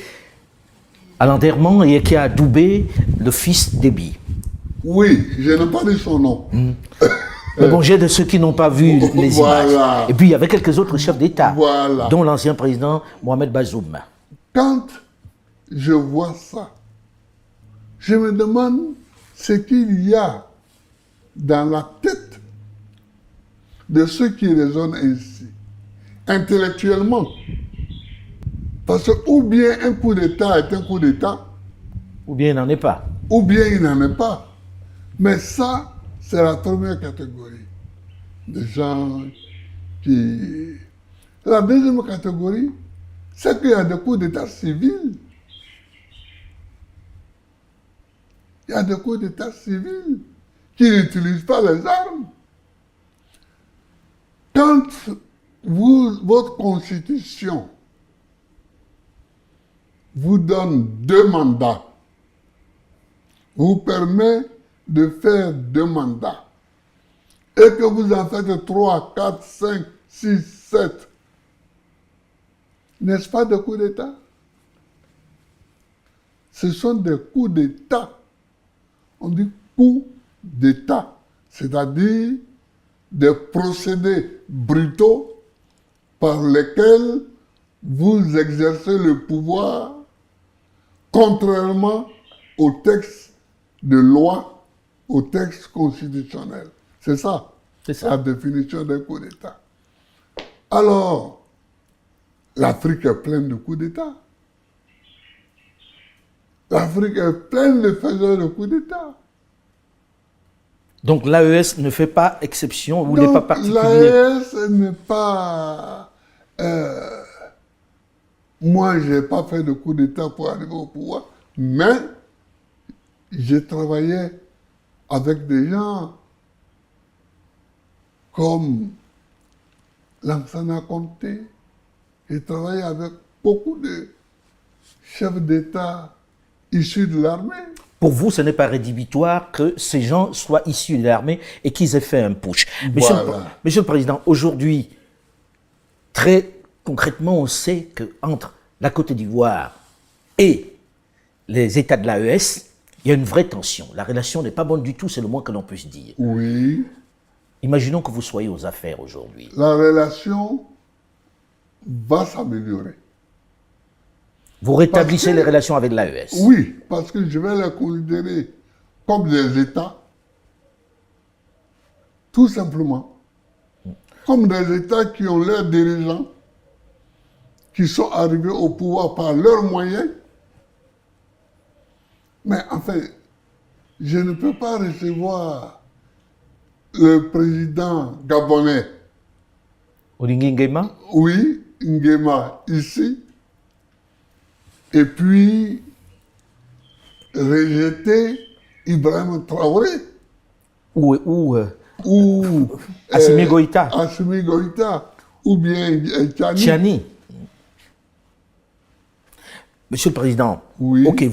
à l'enterrement et qui a adoubé le fils d'Ebi. Oui, je n'ai pas dit son nom. Mais bon, j'ai de ceux qui n'ont pas vu les images. Et puis il y avait quelques autres chefs d'État, dont l'ancien président Mohamed Bazoum. Quand je vois ça, je me demande ce qu'il y a dans la tête de ceux qui raisonnent ainsi, intellectuellement. Parce que ou bien un coup d'État est un coup d'État, ou bien il n'en est pas. Ou bien il n'en est pas. Mais ça, c'est la première catégorie de gens qui... La deuxième catégorie, c'est qu'il y a des coups d'État civils. Il y a des coups d'État civils qui n'utilisent pas les armes. Quand votre constitution vous donne 2 mandats, vous permet de faire 2 mandats, et que vous en faites 3, 4, 5, 6, 7, n'est-ce pas des coups d'État? Ce sont des coups d'État. On dit coups d'État, c'est-à-dire des procédés brutaux par lesquels vous exercez le pouvoir contrairement au texte de loi, au texte constitutionnel. C'est ça, la définition d'un coup d'État. Alors, l'Afrique est pleine de coups d'État. L'Afrique est pleine de faiseurs de coups d'État. Donc l'AES ne fait pas exception ou n'est pas particulier. L'AES n'est pas... moi, je n'ai pas fait de coup d'État pour arriver au pouvoir, mais j'ai travaillé avec des gens comme Lansana Conté. J'ai travaillé avec beaucoup de chefs d'État issus de l'armée. Pour vous, ce n'est pas rédhibitoire que ces gens soient issus de l'armée et qu'ils aient fait un putsch. Monsieur le Président, aujourd'hui, très concrètement, on sait qu'entre la Côte d'Ivoire et les États de l'AES, il y a une vraie tension. La relation n'est pas bonne du tout, c'est le moins que l'on puisse dire. Oui. Imaginons que vous soyez aux affaires aujourd'hui. La relation va s'améliorer. Vous rétablissez les relations avec l'AES? Oui, parce que je vais les considérer comme des États, tout simplement. Comme des États qui ont leurs dirigeants, qui sont arrivés au pouvoir par leurs moyens. Mais enfin, je ne peux pas recevoir le président gabonais. Oligui Nguema? Oui, Nguema, ici. Et puis, rejeter Ibrahim Traoré. Ou Assimi Goïta. Assimi Goïta. Ou bien Tchani. Monsieur le Président, oui. Ok,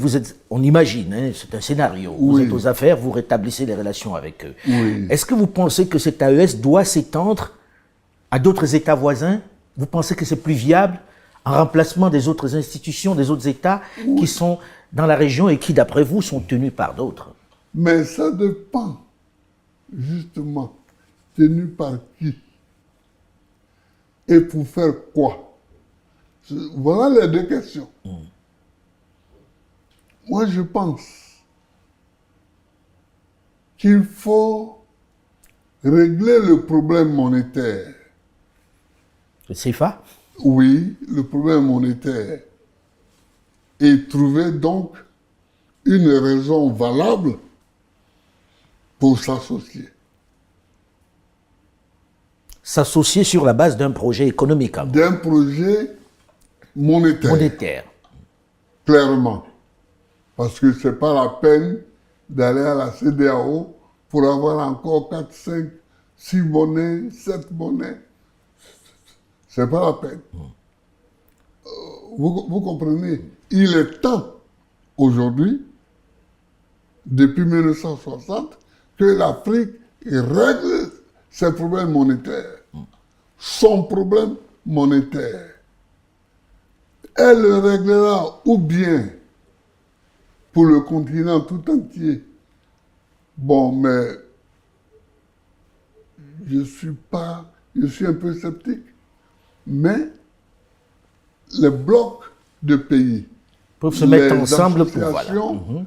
on imagine, hein, c'est un scénario. Oui. Vous êtes aux affaires, vous rétablissez les relations avec eux. Oui. Est-ce que vous pensez que cet AES doit s'étendre à d'autres États voisins? Vous pensez que c'est plus viable en remplacement des autres institutions, des autres États qui sont dans la région et qui, d'après vous, sont tenus par d'autres? Mais ça dépend, justement, tenu par qui et pour faire quoi? Voilà les 2 questions. Moi, je pense qu'il faut régler le problème monétaire. Le CFA? Oui, le problème monétaire. Et trouver donc une raison valable pour s'associer. S'associer sur la base d'un projet économique. D'un projet monétaire. Monétaire. Clairement. Parce que ce n'est pas la peine d'aller à la CEDEAO pour avoir encore 4, 5, 6 monnaies, 7 monnaies. Ce n'est pas la peine. Vous comprenez? Il est temps, aujourd'hui, depuis 1960, que l'Afrique règle ses problèmes monétaires. Son problème monétaire. Elle le réglera ou bien pour le continent tout entier. Bon, mais je suis un peu sceptique. Mais les blocs de pays peuvent se mettre ensemble pour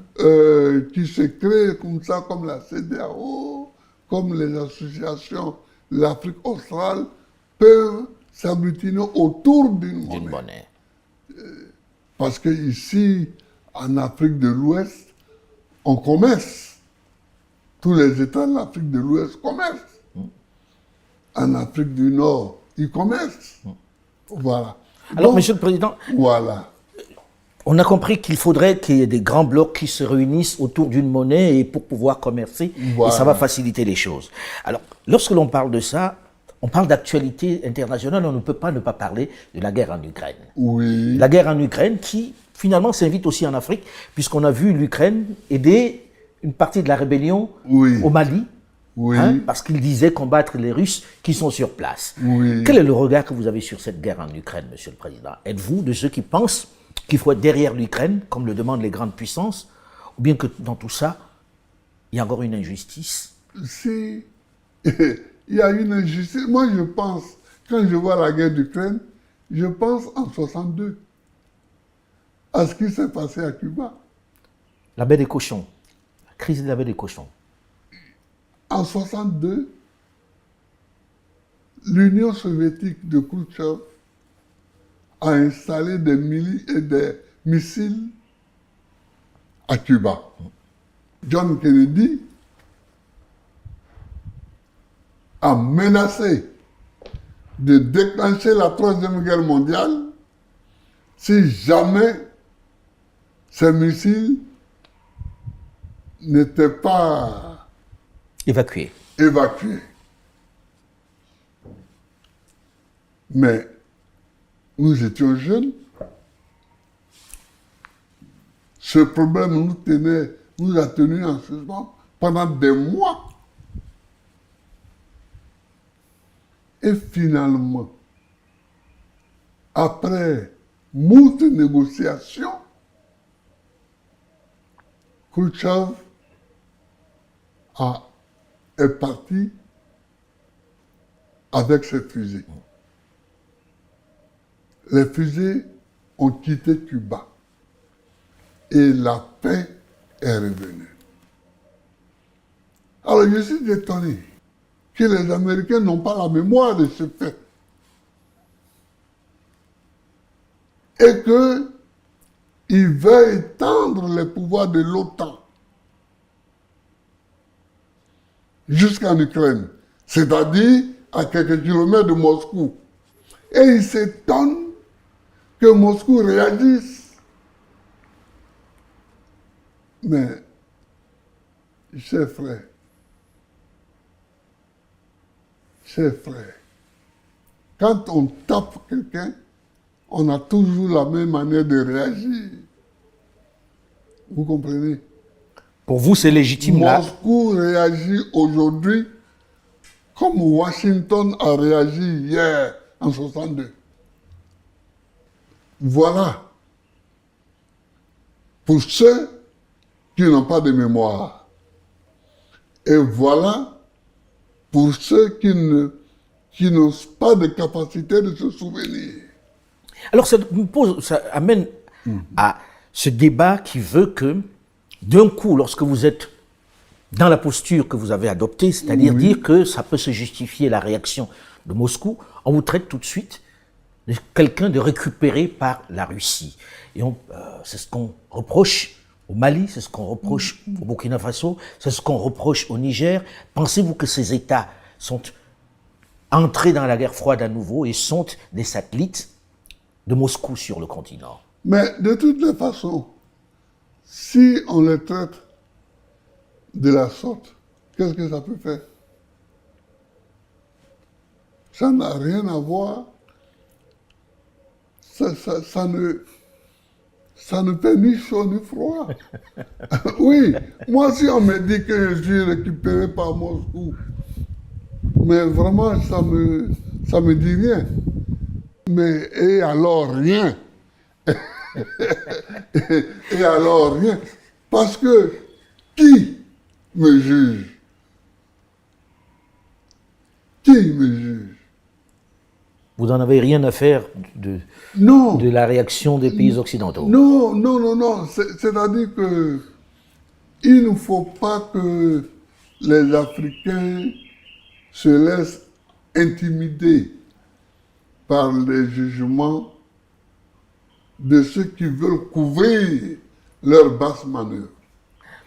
qui se créent comme ça, comme la CEDEAO, comme les associations de l'Afrique australe, peuvent s'agglutiner autour d'une monnaie. Parce qu'ici, en Afrique de l'Ouest, on commerce. Tous les États de l'Afrique de l'Ouest commercent. En Afrique du Nord, ils commercent. Voilà. Alors, Monsieur le Président, voilà. On a compris qu'il faudrait qu'il y ait des grands blocs qui se réunissent autour d'une monnaie et pour pouvoir commercer, voilà. Et ça va faciliter les choses. Alors, lorsque l'on parle de ça, on parle d'actualité internationale, on ne peut pas ne pas parler de la guerre en Ukraine. Oui. La guerre en Ukraine qui, finalement, s'invite aussi en Afrique, puisqu'on a vu l'Ukraine aider une partie de la rébellion au Mali, parce qu'il disait combattre les Russes qui sont sur place. Oui. Quel est le regard que vous avez sur cette guerre en Ukraine, Monsieur le Président? Êtes-vous de ceux qui pensent qu'il faut être derrière l'Ukraine, comme le demandent les grandes puissances, ou bien que dans tout ça, il y a encore une injustice? Si il y a une injustice, moi je pense, quand je vois la guerre d'Ukraine, je pense en 62, à ce qui s'est passé à Cuba. La baie des cochons, la crise de la baie des cochons. En 62, l'Union soviétique de Khrouchtchev a installé des missiles à Cuba. John Kennedy a menacé de déclencher la Troisième Guerre mondiale si jamais ces missiles n'étaient pas évacués. Mais nous étions jeunes. Ce problème nous a tenus en suspens pendant des mois. Et finalement, après moult négociations, Khrouchtchev est parti avec ses fusées. Les fusées ont quitté Cuba et la paix est revenue. Alors je suis étonné que les Américains n'ont pas la mémoire de ce fait. Et qu'ils veulent étendre les pouvoirs de l'OTAN jusqu'en Ukraine, c'est-à-dire à quelques kilomètres de Moscou. Et ils s'étonnent que Moscou réagisse. Mais, chers frères, quand on tape quelqu'un, on a toujours la même manière de réagir. Vous comprenez? Pour vous, c'est légitime là? Moscou réagit aujourd'hui comme Washington a réagi hier en 62. Voilà. Pour ceux qui n'ont pas de mémoire. Et voilà pour ceux qui n'ont pas de capacité de se souvenir. Alors ça amène à ce débat qui veut que, d'un coup, lorsque vous êtes dans la posture que vous avez adoptée, c'est-à-dire dire que ça peut se justifier la réaction de Moscou, on vous traite tout de suite de quelqu'un de récupéré par la Russie. Et c'est ce qu'on reproche au Mali, c'est ce qu'on reproche au Burkina Faso, c'est ce qu'on reproche au Niger. Pensez-vous que ces États sont entrés dans la guerre froide à nouveau et sont des satellites de Moscou sur le continent? Mais de toutes les façons, si on les traite de la sorte, qu'est-ce que ça peut faire? Ça n'a rien à voir. Ça ne fait ni chaud ni froid. Oui, moi si on me dit que je suis récupéré par Moscou, mais vraiment ça me dit rien. Mais et alors rien. Et alors rien. Parce que qui me juge? Qui me juge? Vous n'en avez rien à faire de la réaction des pays occidentaux? Non. C'est-à-dire que il ne faut pas que les Africains se laissent intimider par les jugements de ceux qui veulent couvrir leur basse manœuvre.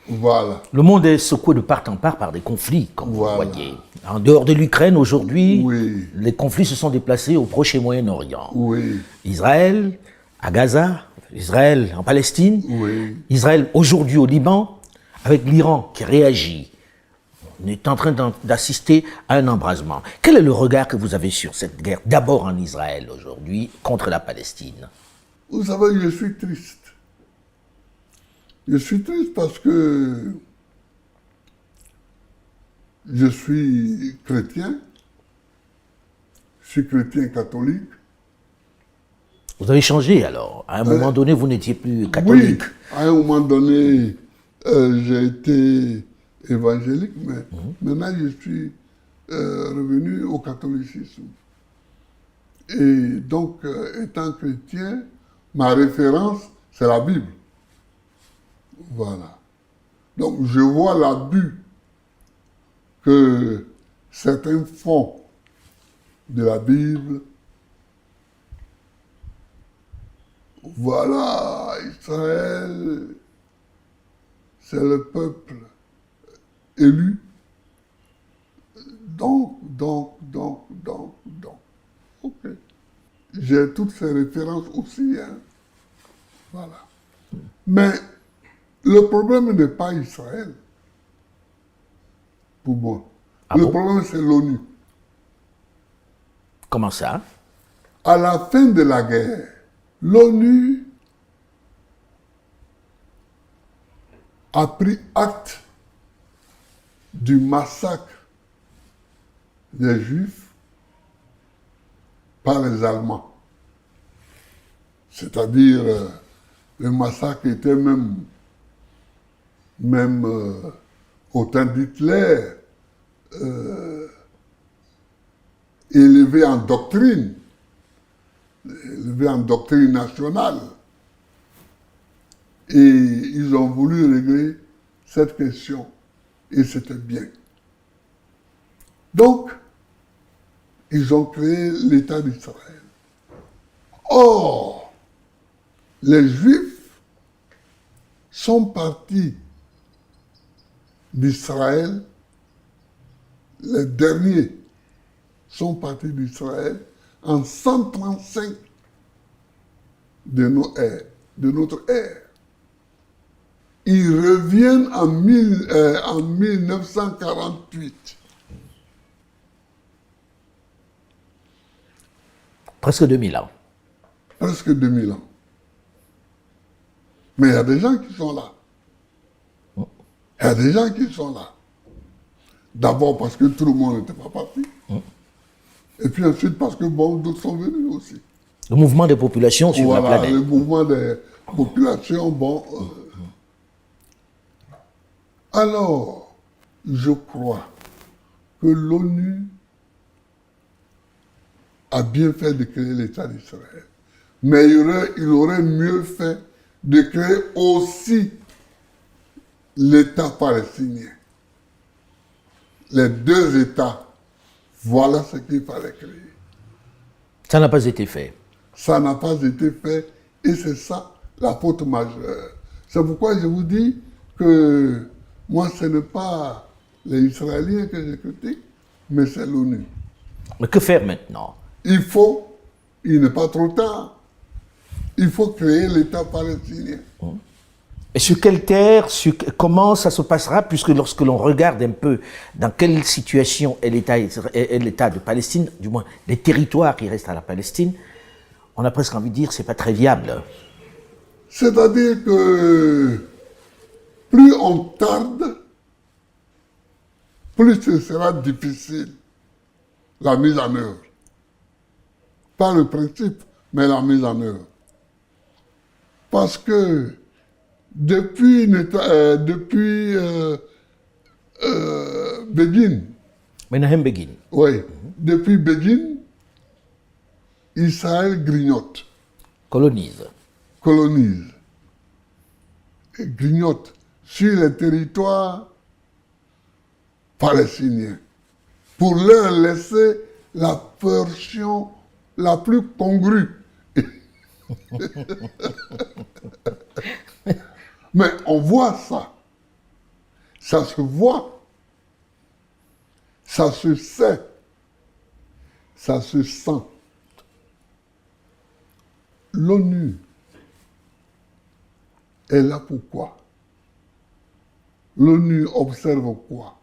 Voilà. Le monde est secoué de part en part par des conflits, comme vous voyez. En dehors de l'Ukraine, aujourd'hui, les conflits se sont déplacés au Proche et Moyen-Orient. Oui. Israël, à Gaza, Israël en Palestine, Israël aujourd'hui au Liban, avec l'Iran qui réagit. On est en train d'assister à un embrasement. Quel est le regard que vous avez sur cette guerre, d'abord en Israël aujourd'hui, contre la Palestine? Vous savez, je suis triste. Je suis triste parce que je suis chrétien catholique. Vous avez changé alors. À un moment donné, vous n'étiez plus catholique. Oui, à un moment donné, j'ai été évangélique, mais maintenant je suis revenu au catholicisme. Et donc, étant chrétien, ma référence, c'est la Bible. Voilà. Donc, je vois l'abus que certains font de la Bible. Voilà, Israël, c'est le peuple élu. Donc. Ok. J'ai toutes ces références aussi. Hein. Voilà. Mais le problème n'est pas Israël, pour moi. Le problème, c'est l'ONU. Comment ça? À la fin de la guerre, l'ONU a pris acte du massacre des Juifs par les Allemands. C'est-à-dire, le massacre était même au temps d'Hitler, élevé en doctrine nationale. Et ils ont voulu régler cette question, et c'était bien. Donc, ils ont créé l'État d'Israël. Or, les Juifs sont partis d'Israël, les derniers sont partis d'Israël en 135 de notre ère. Ils reviennent en 1948. Presque 2000 ans. Presque 2000 ans. Mais il y a des gens qui sont là. Il y a des gens qui sont là. D'abord parce que tout le monde n'était pas parti. Et puis ensuite parce que d'autres sont venus aussi. Le mouvement des populations sur la planète. Le mouvement des populations, Alors, je crois que l'ONU a bien fait de créer l'État d'Israël. Mais il aurait mieux fait de créer aussi l'État palestinien. les deux États. Voilà ce qu'il fallait créer. Ça n'a pas été fait. Ça n'a pas été fait et c'est ça la faute majeure. C'est pourquoi je vous dis que moi, ce n'est pas les Israéliens que je critique, mais c'est l'ONU. Mais que faire maintenant? Il n'est pas trop tard, il faut créer l'État palestinien. Et sur quelle terre, comment ça se passera, puisque lorsque l'on regarde un peu dans quelle situation est l'État de Palestine, du moins les territoires qui restent à la Palestine, on a presque envie de dire que ce n'est pas très viable. C'est-à-dire que plus on tarde, plus ce sera difficile la mise en œuvre. Pas le principe, mais la mise en œuvre. Parce que depuis Begin, Menahem Begin. Oui, depuis Begin, Israël grignote. Colonise. Et grignote sur les territoires palestiniens pour leur laisser la portion la plus congrue. Mais on voit ça. Ça se voit. Ça se sait. Ça se sent. L'ONU est là pour quoi? L'ONU observe quoi?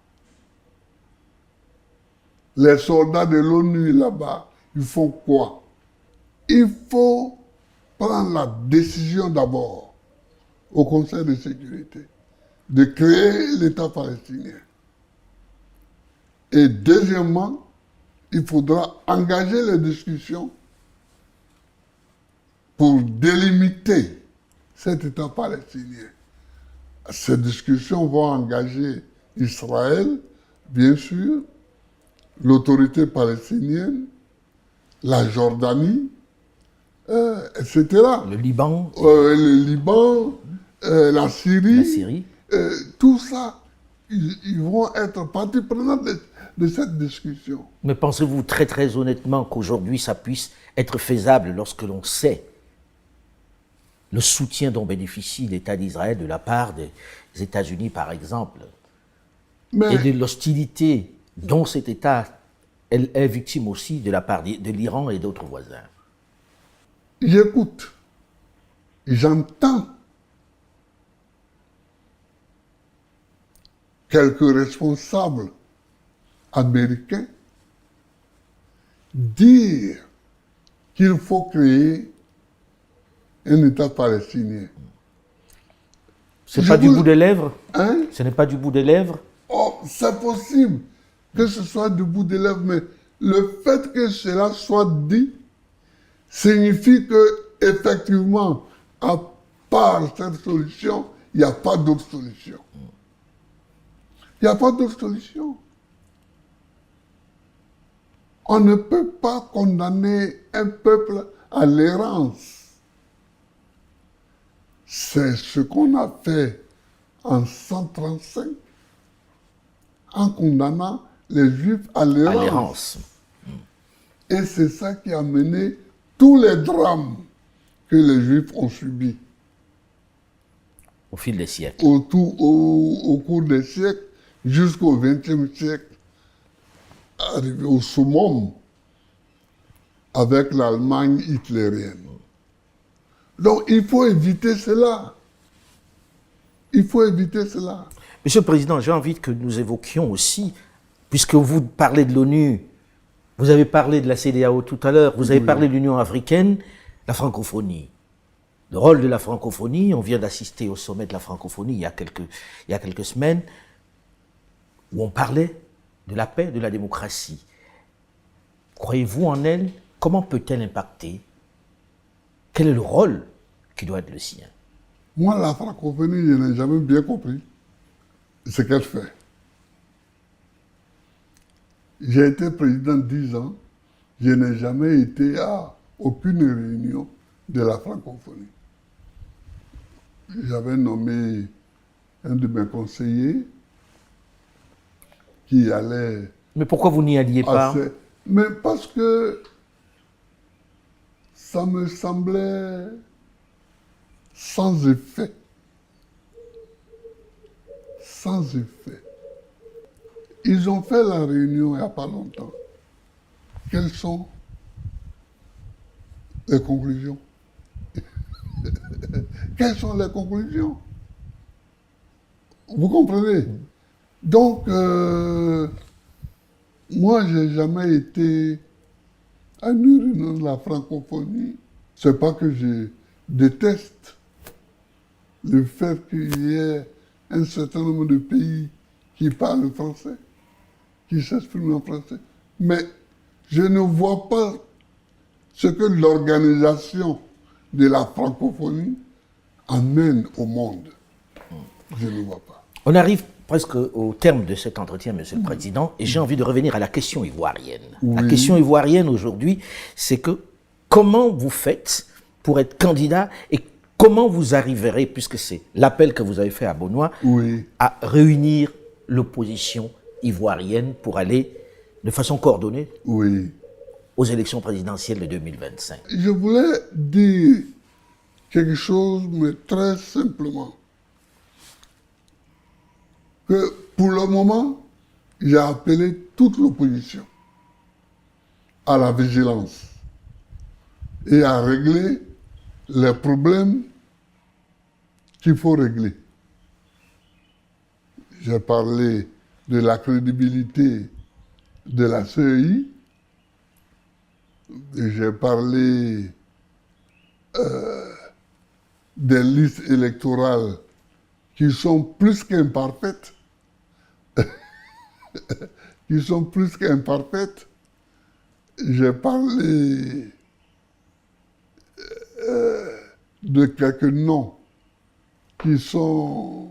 Les soldats de l'ONU là-bas, ils font quoi? Il faut prendre la décision d'abord au Conseil de sécurité de créer l'État palestinien. Et deuxièmement, il faudra engager les discussions pour délimiter cet État palestinien. Ces discussions vont engager Israël, bien sûr, l'autorité palestinienne, la Jordanie, etc. Le Liban. La Syrie. Tout ça, ils vont être partie prenante de cette discussion. Mais pensez-vous très très honnêtement qu'aujourd'hui ça puisse être faisable lorsque l'on sait le soutien dont bénéficie l'État d'Israël de la part des États-Unis, par exemple, et de l'hostilité dont cet État est victime aussi de la part de l'Iran et d'autres voisins? J'écoute, j'entends quelques responsables américains dire qu'il faut créer un État palestinien. Ce n'est pas du bout des lèvres? Hein? Ce n'est pas du bout des lèvres? Oh, c'est possible que ce soit du bout des lèvres, mais le fait que cela soit dit signifie que, effectivement, à part cette solution, il n'y a pas d'autre solution. Il n'y a pas d'autre solution. On ne peut pas condamner un peuple à l'errance. C'est ce qu'on a fait en 135 en condamnant les Juifs à l'errance. Et c'est ça qui a mené tous les drames que les Juifs ont subis. Au fil des siècles. Au cours des siècles, jusqu'au XXe siècle, arrivé au summum avec l'Allemagne hitlérienne. Donc il faut éviter cela. Il faut éviter cela. Monsieur le Président, j'ai envie que nous évoquions aussi, puisque vous parlez de l'ONU, vous avez parlé de la CEDEAO tout à l'heure, vous avez parlé de l'Union africaine, la francophonie. Le rôle de la francophonie, on vient d'assister au sommet de la francophonie il y a quelques semaines, où on parlait de la paix, de la démocratie. Croyez-vous en elle? Comment peut-elle impacter? Quel est le rôle qui doit être le sien? Moi, la francophonie, je n'ai jamais bien compris ce qu'elle fait. J'ai été président 10 ans, je n'ai jamais été à aucune réunion de la francophonie. J'avais nommé un de mes conseillers qui allait... Mais pourquoi vous n'y alliez pas? Mais parce que ça me semblait sans effet. Sans effet. Ils ont fait la réunion il n'y a pas longtemps. Quelles sont les conclusions? Quelles sont les conclusions? Vous comprenez? Donc, moi, je n'ai jamais été à une réunion de la francophonie. C'est pas que je déteste le fait qu'il y ait un certain nombre de pays qui parlent français, qui s'expriment en français. Mais je ne vois pas ce que l'organisation de la francophonie amène au monde. Je ne vois pas. On arrive presque au terme de cet entretien, Monsieur le Président, et j'ai envie de revenir à la question ivoirienne. Oui. La question ivoirienne aujourd'hui, c'est que comment vous faites pour être candidat et comment vous arriverez, puisque c'est l'appel que vous avez fait à Benoît, à réunir l'opposition ivoirienne pour aller de façon coordonnée aux élections présidentielles de 2025. Je voulais dire quelque chose, mais très simplement. Que pour le moment, j'ai appelé toute l'opposition à la vigilance et à régler les problèmes qu'il faut régler. J'ai parlé de la crédibilité de la CEI, j'ai parlé des listes électorales qui sont plus qu'imparfaites, J'ai parlé de quelques noms qui sont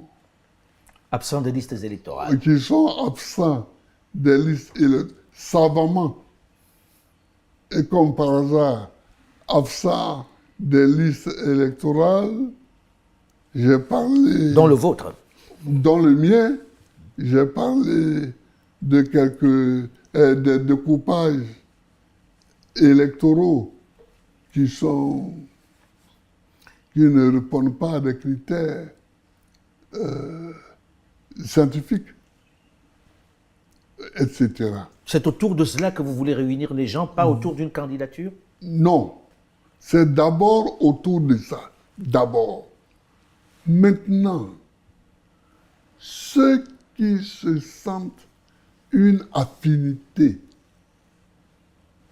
absents des listes électorales. Qui sont absents des listes électorales, savamment. Et comme par hasard, absents des listes électorales, j'ai parlé... Dans le vôtre? Dans le mien, j'ai parlé de quelques découpages électoraux qui ne répondent pas à des critères scientifiques, etc. C'est autour de cela que vous voulez réunir les gens, pas autour d'une candidature? Non. C'est d'abord autour de ça. D'abord. Maintenant, ceux qui se sentent une affinité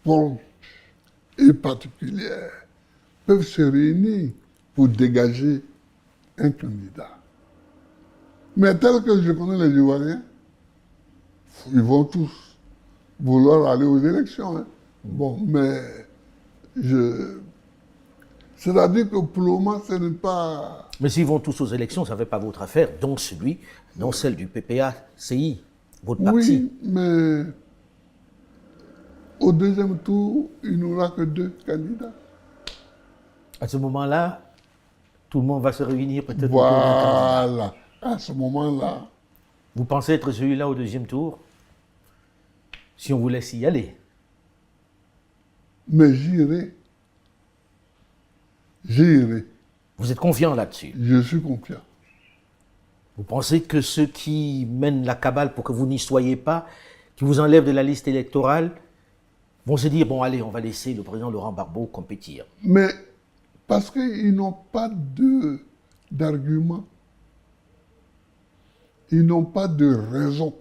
proche et particulière peuvent se réunir pour dégager un candidat. Mais tel que je connais les Ivoiriens, ils vont tous vouloir aller aux élections. Hein. Bon, mais c'est-à-dire que pour le moment, ce n'est pas... Mais s'ils vont tous aux élections, ça ne fait pas votre affaire, dont celle du PPA-CI, votre parti. Oui, mais au deuxième tour, il n'y aura que 2 candidats. À ce moment-là, tout le monde va se réunir peut-être. Voilà, à ce moment-là. Vous pensez être celui-là au deuxième tour, si on vous laisse y aller? Mais j'irai. J'irai. Vous êtes confiant là-dessus? Je suis confiant. Vous pensez que ceux qui mènent la cabale pour que vous n'y soyez pas, qui vous enlèvent de la liste électorale, vont se dire, bon allez, on va laisser le président Laurent Gbagbo compétir? Mais parce qu'ils n'ont pas d'argument. Ils n'ont pas de raison.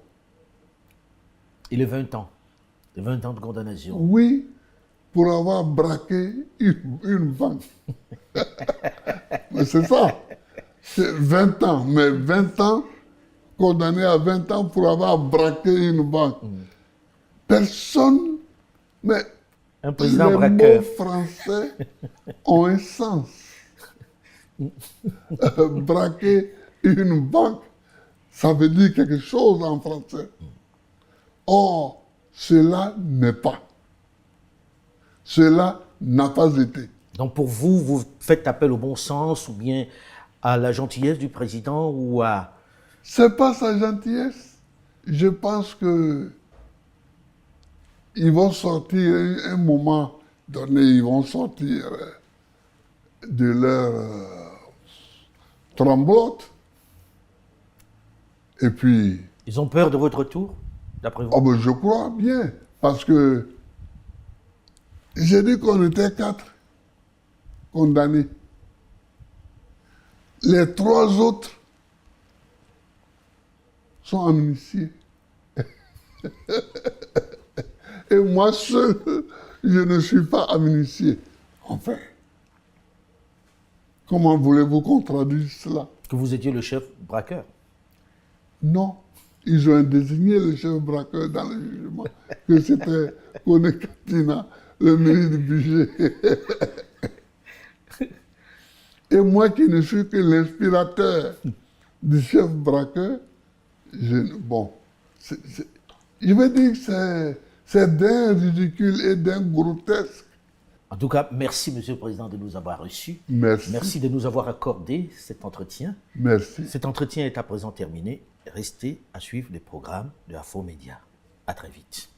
Et les 20 ans? Les 20 ans de condamnation? Oui, pour avoir braqué une banque. Mais c'est ça. C'est 20 ans, mais 20 ans, condamné à 20 ans pour avoir braqué une banque. Personne, mais un président les braqueur. mots français ont un sens. Braquer une banque, ça veut dire quelque chose en français. Or, cela n'est pas. Cela n'a pas été. Donc pour vous, vous faites appel au bon sens ou bien à la gentillesse du président ou à... C'est pas sa gentillesse. je pense que ils vont sortir un moment donné, ils vont sortir de leur tremblote. Et puis... Ils ont peur de votre retour, d'après vous? Oh ben je crois bien, parce que j'ai dit qu'on était 4 condamnés. Les 3 autres sont amnistiés. Et moi seul, je ne suis pas amnistié. Enfin, comment voulez-vous qu'on traduise cela? Que vous étiez le chef braqueur? Non, ils ont désigné le chef braqueur dans le jugement, que c'était Kone Katina, le ministre du budget. Et moi qui ne suis que l'inspirateur du chef braqueur, je veux dire que c'est d'un ridicule et d'un grotesque. En tout cas, merci, Monsieur le Président, de nous avoir reçus. Merci. Merci de nous avoir accordé cet entretien. Merci. Cet entretien est à présent terminé. Restez à suivre les programmes de Afro Média. À très vite.